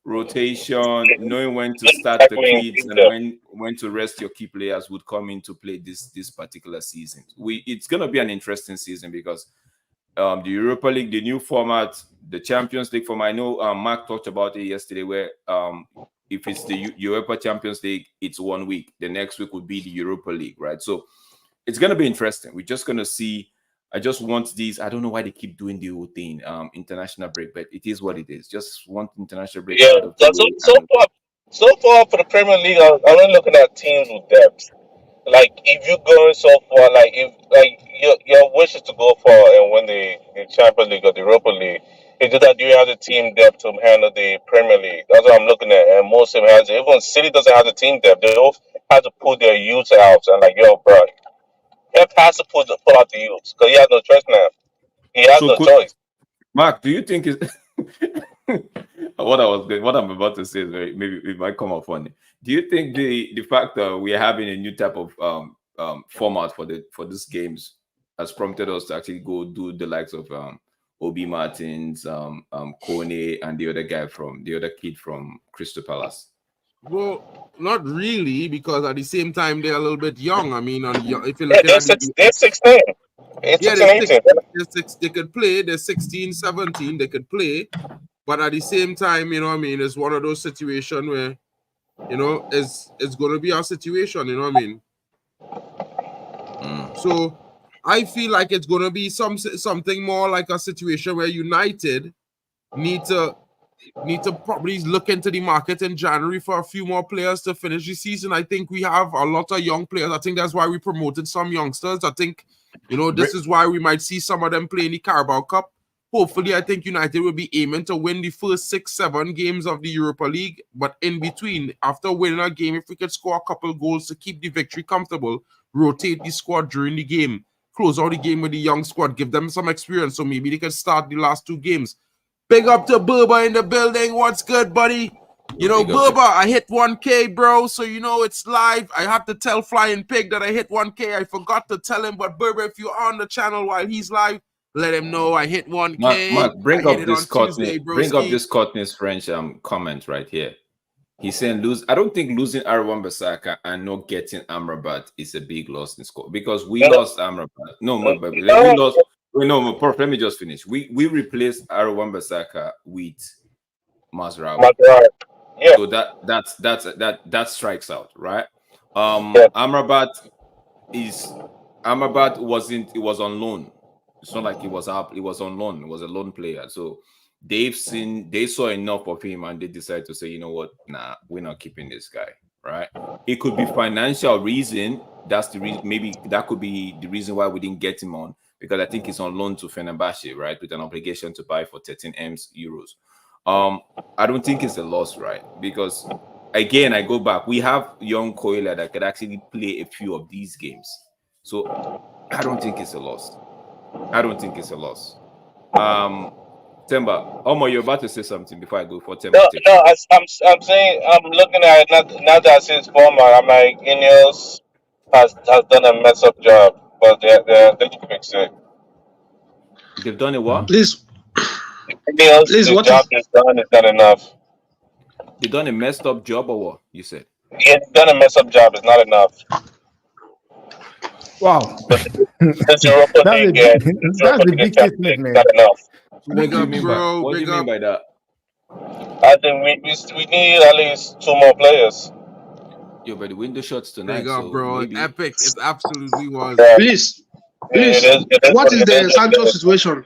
rotation, knowing when to start the kids and when to rest your key players would come into play this particular season. It's gonna be an interesting season because the Europa League, the new format, the Champions League format. I know Mark talked about it yesterday, where if it's the Europa Champions League, it's 1 week. The next week would be the Europa League, right? So it's gonna be interesting. We're just gonna see. I just want these. I don't know why they keep doing the whole thing, international break, but it is what it is. Just want international break Yeah. out of the way. And So far for the Premier League, I'm only looking at teams with depth. Like if you're going so far, like if like your wish is to go far and win the Champions League or the Europa League, it's just that you have the team depth to handle the Premier League. That's what I'm looking at, and most of them has it. Even City doesn't have the team depth. They all have to pull their youth out and like, yo, bro, Pep has to pull out the youth because he has no choice now. He has so, no choice. Mark, do you think is what I'm about to say is maybe it might come off funny. Do you think the fact that we're having a new type of format for these games has prompted us to actually go do the likes of Obi Martins, Kone, and the other kid from Crystal Palace? Well, not really, because at the same time they're a little bit young. I mean, if you're looking at They're 16. It's yeah, 16, 18. they could play. They're 16, 17, they could play. But at the same time, you know what I mean, it's one of those situations where, you know, it's going to be our situation, you know what I mean? So I feel like it's going to be something more like a situation where United need to probably look into the market in January for a few more players to finish the season. I think we have a lot of young players. I think that's why we promoted some youngsters. I think, you know, this is why we might see some of them play in the Carabao Cup. Hopefully, I think United will be aiming to win the first 6-7 games of the Europa League. But in between, after winning a game, if we could score a couple goals to keep the victory comfortable, rotate the squad during the game, close out the game with the young squad, give them some experience so maybe they can start the last 2 games. Big up to Booba in the building. What's good, buddy? You know, Booba, I hit 1K, bro. So, you know, it's live. I had to tell Flying Pig that I hit 1K. I forgot to tell him. But, Booba, if you're on the channel while he's live, let him know I hit 1K. Mark, bring up this Tuesday, French comment right here. He's saying I don't think losing Aaron Bissaka and not getting Amrabat is a big loss in score because we lost Amrabat. We lost. No, Prof, let me just finish. We replaced Aaron Bissaka with Mazraoui. Yeah. So that strikes out, right? Yeah. Amrabat was on loan. It's not like he was up, he was on loan, it was a loan player. So they saw enough of him and they decided to say, you know what, nah, we're not keeping this guy, right? It could be financial reason. That's the reason. Maybe that could be the reason why we didn't get him on, because I think he's on loan to Fenerbahce, right, with an obligation to buy for 13 euros. I don't think it's a loss, right? Because again, I go back. We have young Koila that could actually play a few of these games. So I don't think it's a loss. Temba, Omo, you're about to say something before I go for Temba. I'm saying I'm looking at it now that I see his format. I'm like Ineos, has done a mess up job, but they can fix it. They've done a what? Please, The what job is is done is not enough. They've done a messed up job or what? You said. It's done a mess up job. It's not enough. Wow. But the Europa League, That's a big statement, man. not enough. Big What do you up, mean bro. what do you Big mean up. by that? I think we need at least 2 more players. Yo, but the window shuts tonight. Big up, So bro. maybe... Epic. It absolutely was. Yeah. please? It is What is it the Sancho it is. situation?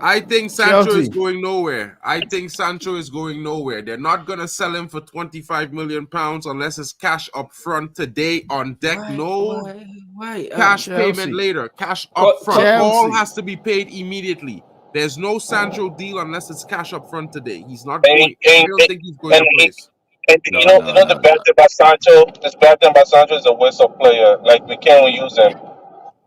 I think Sancho is Chelsea. going nowhere. They're not gonna sell him for 25 million pounds unless it's cash up front today on deck. Why? Cash Chelsea. payment later. Cash up front. Chelsea. All has to be paid immediately. There's no Sancho deal unless it's cash up front today. He's not going. I don't think he's going to place. And No, the bad thing about Sancho. This bad thing about Sancho is a waste of player. Like we can't use him.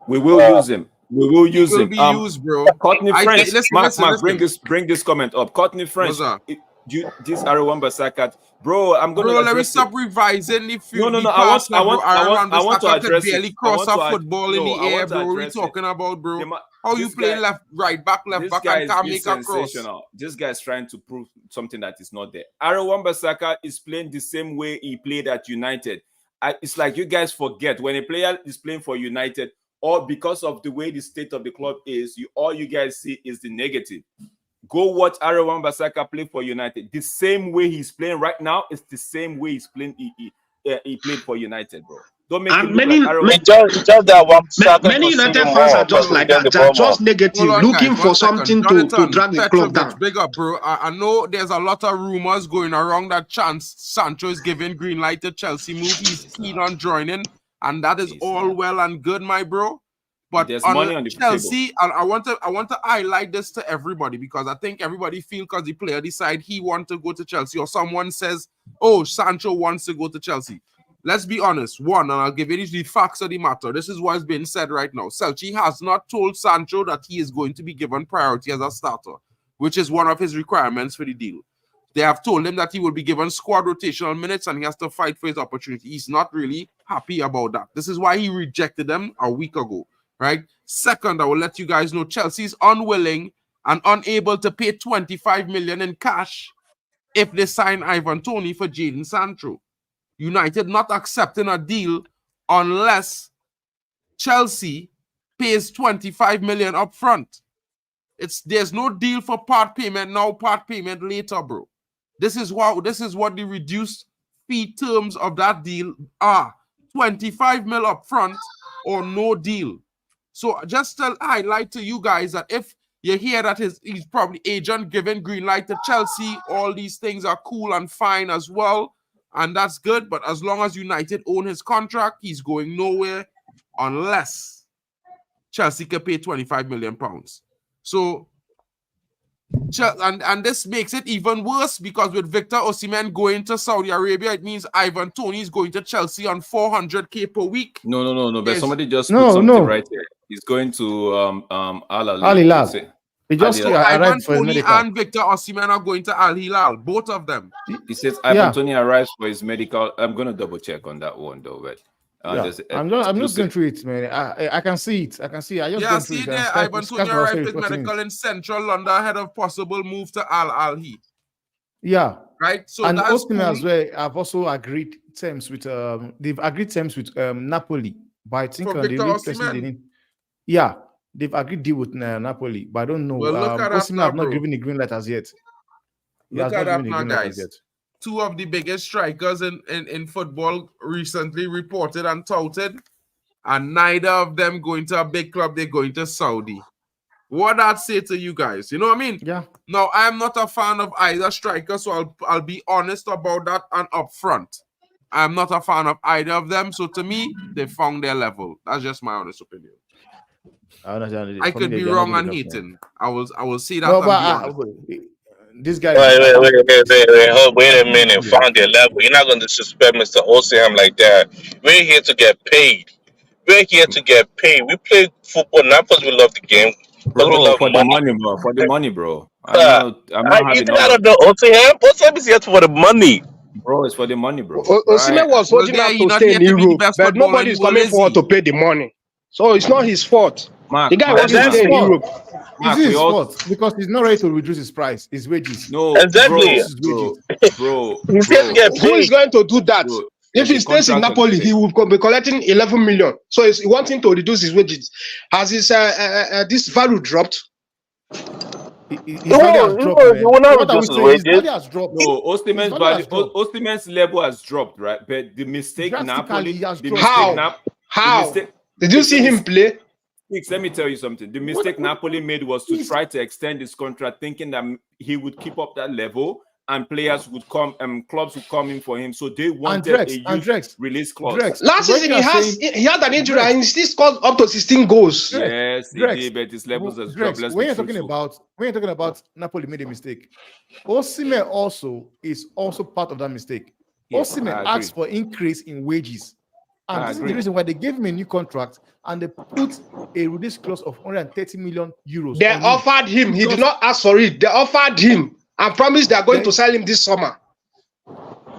We will use him. We will He use will him. be used, bro. Courtney I French. think- listen, Mark, bring this comment up. Courtney French. What's up? This Wan-Bissaka, bro. I'm gonna. Bro, let me address stop it. revising the field. No. The I pass, want to Wan-Bissaka address could barely it. cross I a want to football in the I air, want to bro. What are you address it. talking about, bro? The ma- How you this play guy- right back, This and guy can't is make a cross? sensational. This guy is trying to prove something that is not there. Wan-Bissaka is playing the same way he played at United. It's like you guys forget when a player is playing for United, or because of the way the state of the club is, all you guys see is the negative. Go watch Wan-Bissaka play for United. The same way he's playing right now is the same way he's playing. He played for United, bro. Don't make it look many- like Just that one. Many United fans are just like that. They're just negative, Hold on, looking guys, for 1 second. something to Jonathan drag the club Petrovic, down. big up, bro. I know there's a lot of rumors going around that Sancho is giving green light to Chelsea move. He's keen on joining, and that is all well and good, my bro. But There's on money on the Chelsea, and I want to highlight this to everybody because I think everybody feel because the player decide he want to go to Chelsea, or someone says, "Oh, Sancho wants to go to Chelsea." Let's be honest. One, and I'll give you the facts of the matter. This is what's being said right now. Chelsea has not told Sancho that he is going to be given priority as a starter, which is one of his requirements for the deal. They have told him that he will be given squad rotational minutes and he has to fight for his opportunity. He's not really happy about that. This is why he rejected them a week ago, right? Second, I will let you guys know Chelsea is unwilling and unable to pay 25 million in cash if they sign Ivan Toney for Jadon Sancho. United not accepting a deal unless Chelsea pays 25 million up front. There's no deal for part payment now, part payment later, bro. This is what the reduced fee terms of that deal are. 25 mil up front or no deal. So just to highlight to you guys that if you hear that he's probably agent giving green light to Chelsea, all these things are cool and fine as well. And that's good, but as long as United own his contract, he's going nowhere unless Chelsea can pay 25 million pounds. So, and this makes it even worse because with Victor Osimhen going to Saudi Arabia, it means Ivan Toney is going to Chelsea on 400k per week. No. But somebody just put No, something no. right here. He's going to Al Al Hilal. He just Al Hilal. Ivan arrived for his Toney medical. and Victor Osimhen are going to Al Hilal, both of them. He says Ivan Toney arrives for his medical. I'm gonna double check on that one though, but I'm just going through it, man. I can see it. I just going through See it. there, Ivan Toney arrived with medical in Central London ahead of possible move to Al Hilal. Yeah. Right. So and that's Osimhen cool. as well. I've also agreed terms with they've agreed terms with Napoli, but I think For the Victor only person Osimhen. they need. Yeah, they've agreed deal with Napoli, but I don't know. Well, look at that Osimhen now, have not bro. given the green light as yet. He Look has at not that given the now, green light as guys. yet. Two of the biggest strikers in football recently reported and touted, and neither of them going to a big club. They're going to Saudi. What I'd say to you guys, you know what I mean? Yeah. Now, I'm not a fan of either striker, so I'll be honest about that and upfront. I'm not a fan of either of them. So to me, they found their level. That's just my honest opinion. I could be wrong and hating. I will say that. No, and but this guy. Wait a minute. Found their level. You're not going to disrespect Mr. Osimhen like that. We're here to get paid. We play football not because we love the game, because we bro, love for money. the money, bro. For the money, bro. I'm not You having think I all don't know Osimhen? Osimhen is here for the money. Bro, it's for the money, bro. Osimhen was holding Well, out there, to he not stay yet in to be the Europe, best but footballer nobody in is the world, coming is forward he? to pay the money. So it's not his fault. Mark, The guy Mark, wants to Exactly. stay in Europe. Mark, Is we his all fault because he's not ready to reduce his price, his wages. no, Exactly. bro, He's going to get Who is paid. going to do that? bro. If he The stays in contract Napoli, of- he will be collecting 11 million. So he wants him to reduce his wages. Has his this value dropped? His value has dropped, no, man. he will not What are we reduce his saying? His wages. value has dropped. No, Osimhen's His value has value, dropped. Osimhen's level has dropped, right? But the mistake Drastically, Napoli, he has the dropped. mistake How? The How? mistake, Did you see him play? Let me tell you something. The mistake Napoli made was to try to extend his contract, thinking that he would keep up that level and players would come, clubs would come in for him. So they wanted a huge release clause. Last season he had an injury and he still scored up to 16 goals. Yes, he did, but his levels has dropped. When you're talking about Napoli made a mistake, Osimhen is also part of that mistake. Yeah, Osimhen asked for increase in wages. And this is the reason why they gave him a new contract and they put a release clause of 130 million euros. They offered him. He did not ask for it. They offered him and promised they are going to sell him this summer.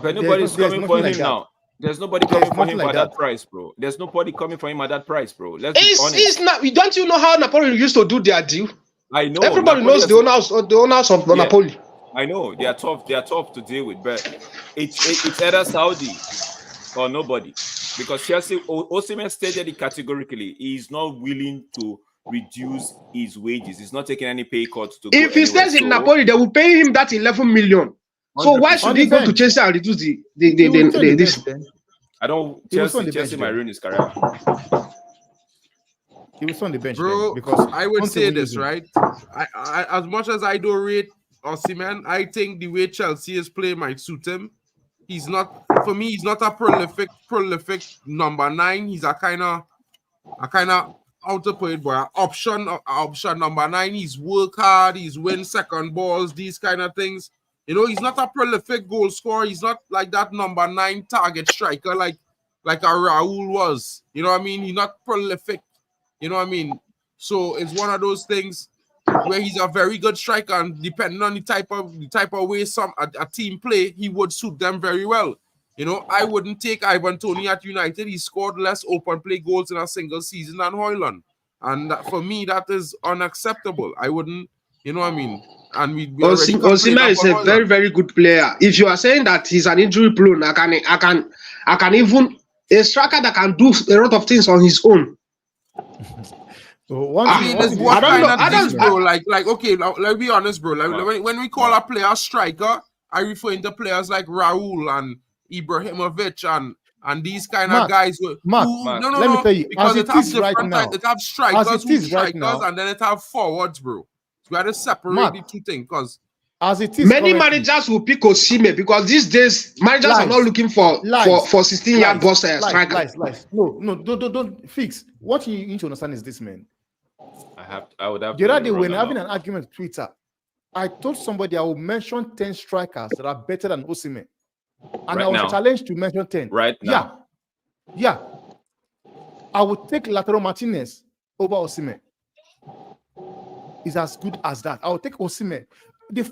But nobody's coming for him now. There's nobody coming for him at that price, bro. There's nobody coming for him at that price, bro. Let's be honest. It's not. Don't you know how Napoli used to do their deal? I know. Everybody knows the owners of Napoli. I know they are tough. They are tough to deal with, but it's either Saudi or nobody. Because Chelsea, Osimhen stated it categorically, he is not willing to reduce his wages. He's not taking any pay cuts to. If he stays in Napoli, they will pay him that 11 million. 100%. So why should he go to Chelsea and reduce this? I don't. Chelsea might ruin his career. He was on the bench, bro. Because I would say this, right? I as much as I don't rate Osimhen, I think the way Chelsea is playing might suit him. He's not, for me, he's not a prolific number 9. He's a kind of how to put it, boy, option number 9. He's work hard, he's win second balls, these kind of things. You know, he's not a prolific goal scorer. He's not like that number 9 target striker like a Raul was. You know what I mean? He's not prolific. You know what I mean? So it's one of those things where he's a very good striker, and depending on the type of way a team play, he would suit them very well. You know, I wouldn't take Ivan Toney at United. He scored less open play goals in a single season than Højlund, and for me that is unacceptable. I wouldn't, you know what I mean? And Osimhen is a very, very good player. If you are saying that he's an injury prone, I can even a striker that can do a lot of things on his own. Okay, let's be honest, bro. When we call a player striker, I refer to players like Raul and Ibrahimovic and these kind of guys. Let me tell you, because it has right now, it have strikers, and then it have forwards, bro. So we have to separate the two things, because as it is, many managers will pick Osimhen because these days managers are not looking for 16-yard boss strikers. No, don't fix. What you need to understand is this, man. I would have. The other day when having an argument on Twitter, I told somebody I will mention 10 strikers that are better than Osimhen, and I was challenged to mention 10. Right now, yeah. I would take Lautaro Martinez over Osimhen. Is as good as that. I will take Osimhen. The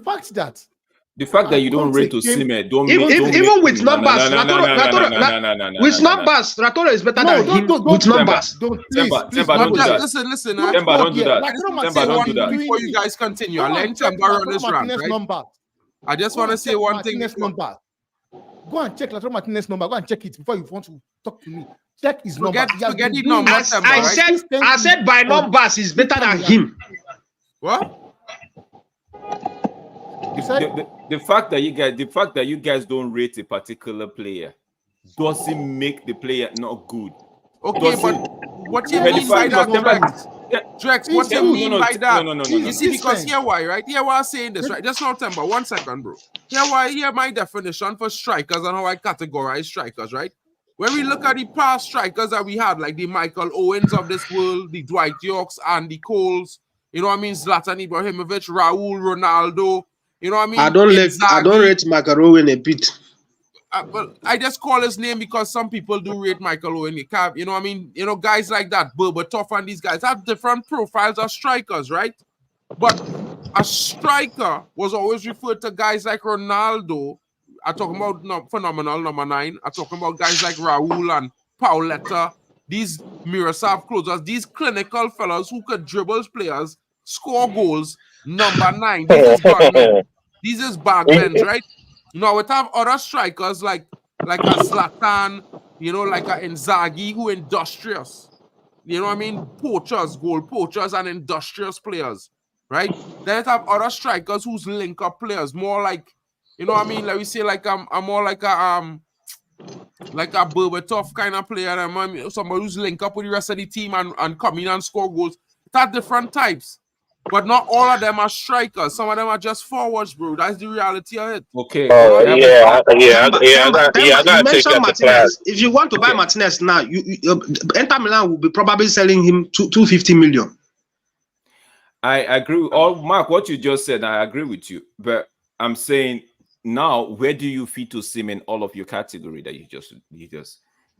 fact that you don't rate Osimhen, even with numbers, with numbers, Ratoro is better than him with numbers. Listen. Temba, don't do that. Temba, don't do that. Before you guys continue, I'll let Temba run this round, right? I just want to say one thing. Go and check Lautaro Martinez number. Go and check it before you want to talk to me. Check his number. Forget the number. I said by numbers is better than him. What? The fact that you guys don't rate a particular player doesn't make the player not good. Okay, but what do you mean by that, Drex? What do you mean by that? No. You see, because here why, right? Here why I'm saying this, right? Just now, Temba, 1 second, bro. Here my definition for strikers and how I categorize strikers, right? When we look at the past strikers that we had, like the Michael Owens of this world, the Dwight Yorks, Andy Coles, you know what I mean? Zlatan Ibrahimovic, Raul, Ronaldo. You know what I mean? I don't rate Michael Owen a bit. But I just call his name because some people do rate Michael Owen. You know what I mean? You know, guys like that, Berbatov and these guys have different profiles as strikers, right? But a striker was always referred to guys like Ronaldo I'm talking about phenomenal number 9. I'm talking about guys like Raul and Pauletta. These Miroslav closers, these clinical fellas who could dribble players, score goals. Number 9. These is gunmen. These is bagmen, right? Now we have other strikers like a Zlatan, like a Inzaghi, who industrious. You know what I mean? Poachers, goal poachers, and industrious players, right? Then we have other strikers who's link up players, more like, you know what I mean? Like we say, like I'm more like a Berbatov kind of player, and somebody who's link up with the rest of the team and come in and score goals. That's different types. But not all of them are strikers. Some of them are just forwards, bro. That's the reality of it. Okay. I gotta take that to class. If you want to buy Martinez now, Inter Milan will be probably selling him 250 million. I agree. Mark, what you just said, I agree with you. But I'm saying now, where do you fit Osimhen in all of your category that you just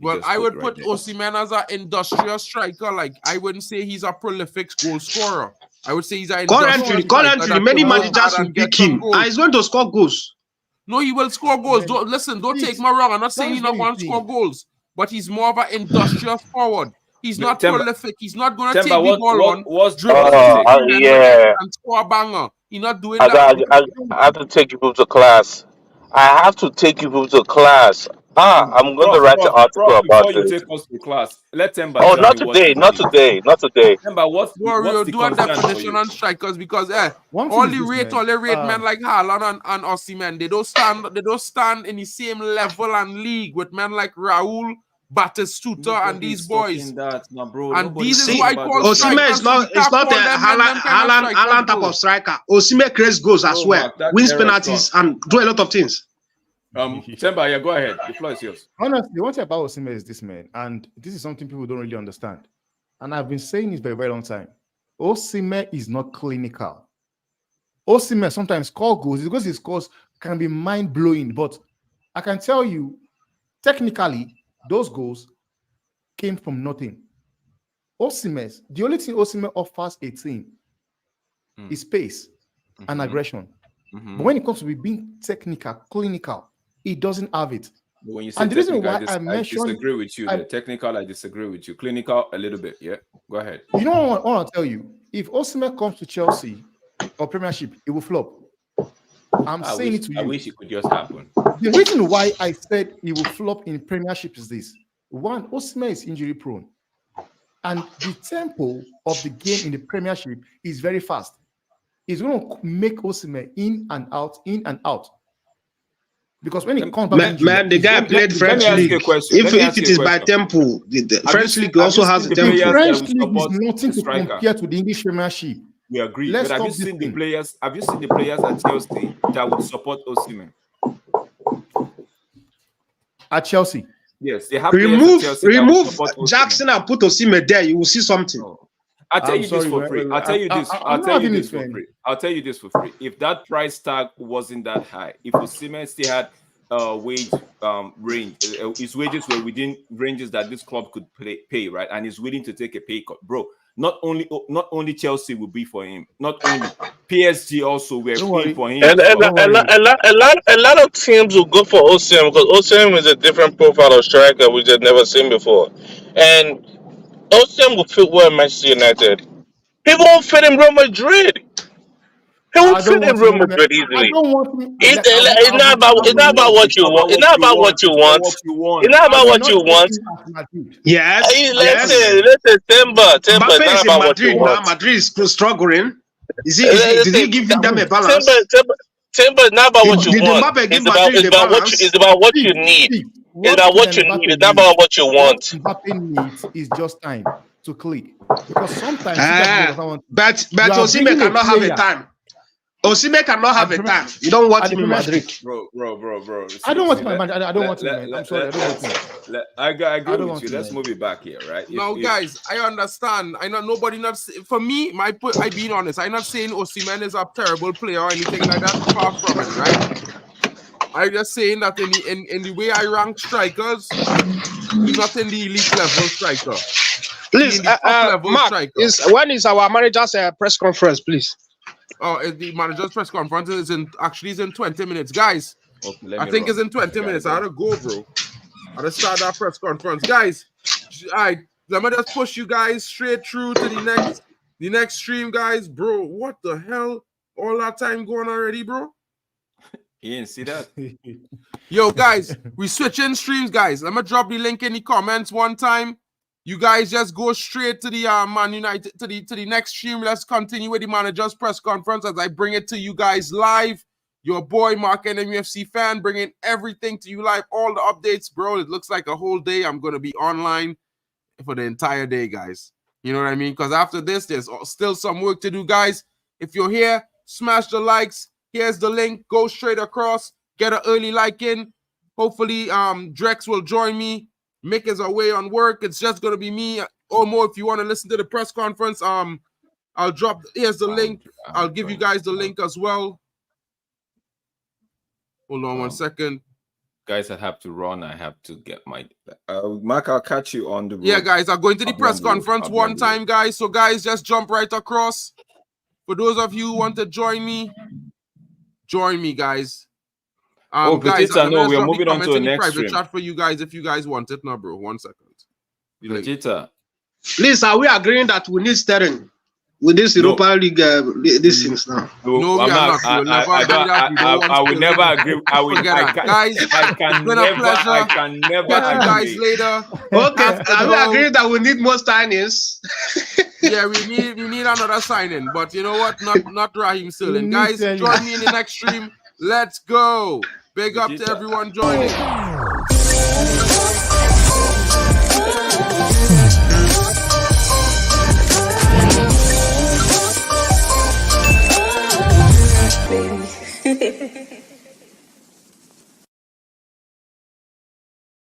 I would right put there? Osimhen as an industrial striker. Like, I wouldn't say he's a prolific goal scorer. I would say he's an currently many managers will pick him, and he's going to score goals. No, he will score goals. Don't take me wrong. I'm not saying he's not going to score goals, but he's more of an industrial forward. He's not prolific. He's not going to take the ball and score a banger. He's not doing that. I have to take you people to class. I'm going to write an article about this. Take us to class. Let Temba. Oh, not today. Temba, what's do a definition on strikers, because all the rate men like Haaland and Osimhen, they don't stand in the same level and league with men like Raul, Batistuta, and these boys. And these is why I call Osimhen is not a Haaland type of striker. Osimhen creates goals as well, wins penalties, and do a lot of things. Temba, go ahead. The floor is yours. Honestly, one thing about Osimhen is this, man, and this is something people don't really understand. And I've been saying this for a very long time. Osimhen is not clinical. Osimhen sometimes scores goals because his scores can be mind-blowing, but I can tell you, technically, those goals came from nothing. Osimhen, the only thing Osimhen offers a team is pace and aggression. But when it comes to being technical, clinical, he doesn't have it. But when you say I disagree with you. Technical, I disagree with you. Clinical, a little bit. Yeah, go ahead. You know what I want to tell you? If Osimhen comes to Chelsea or Premiership, it will flop. I wish it could just happen. The reason why I said he will flop in Premiership is this. One, Osimhen is injury prone. And the tempo of the game in the Premiership is very fast. It's going to make Osimhen in and out. Because when it comes back, the guy played French league. If it is by tempo, the French league also has a tempo. The French league is nothing to compare to the English Premiership. We agree. But have you seen the players? Have you seen the players at Chelsea that would support Osimhen? At Chelsea, yes, they have. Remove Jackson and put Osimhen there. You will see something. Oh. I'll tell you this for free. I'll tell you this for free. If that price tag wasn't that high, if Osimhen still had wage range, his wages were within ranges that this club could pay, right? And he's willing to take a pay cut, bro. Not only Chelsea will be for him, not only PSG also were paying for him. And a lot of teams will go for Osimhen because Osimhen is a different profile of striker we just never seen before, and Osimhen will fit well in Manchester United. He won't fit in Real Madrid. He won't fit in Real Madrid easily. It's not about what you want. It's not about what you want. It's not about what you want. Yes. Listen, Temba. It's not about what you want. Madrid is struggling. Is he giving them a balance? Temba is not about what you want. It's about what you need. It's about what you need. It's not about what you want. Mbappe needs is just time to click. Because sometimes but Osimhen cannot have a time. Osimhen cannot have a time. You don't want him in Madrid. Bro. I don't want him in Madrid. I don't want him. I'm sorry. I don't want him. I agree with you. Let's move it back here, right? Now, guys, I understand. I know nobody for me, I being honest, I'm not saying Osimhen is a terrible player or anything like that. Far from it, right? I'm just saying that in the way I rank strikers, he's not in the elite level striker. Please, Mark, when is our manager's press conference, please? Oh, the manager's press conference is in 20 minutes. Guys, Okay, let I me think run. it's in 20 minutes. I gotta go, bro. I gotta start that press conference. Guys, all right, let me just push you guys straight through to the next stream, guys. Bro, what the hell? All that time going already, bro? You didn't see that? Yo, guys, we switching streams, guys. Let me drop the link in the comments one time. You guys just go straight to the Man United to the next stream. Let's continue with the manager's press conference as I bring it to you guys live. Your boy Mark NMUFC fan bringing everything to you live, all the updates, bro. It looks like a whole day. I'm gonna be online for the entire day, guys. You know what I mean? Because after this, there's still some work to do, guys. If you're here, smash the likes. Here's the link. Go straight across. Get an early like in. Hopefully, Drex will join me. Mick is away on work. It's just gonna be me. Omo, if you want to listen to the press conference, I'll drop. Here's the link. I'll give you guys the link as well. Hold on 1 second. Guys, I have to run. I have to get my... Mark, I'll catch you on the road. Yeah, guys, I'm going to the press conference one time, guys. So, guys, just jump right across. For those of you who want to join me, guys. Guys, no, we're moving on to the next private stream. chat for you guys if you guys want it. No, bro. 1 second. Vegeta. Please, are we agreeing that we need Sterling with this Europa League these things now? No, we are not. I will never agree. I will. Guys, I can never. Guys, later. Okay, are we agreeing that we need more signings? Yeah, we need another signing. But you know what? Not Raheem Sterling. Guys, join me in the next stream. Let's go. Big up to everyone joining. Baby.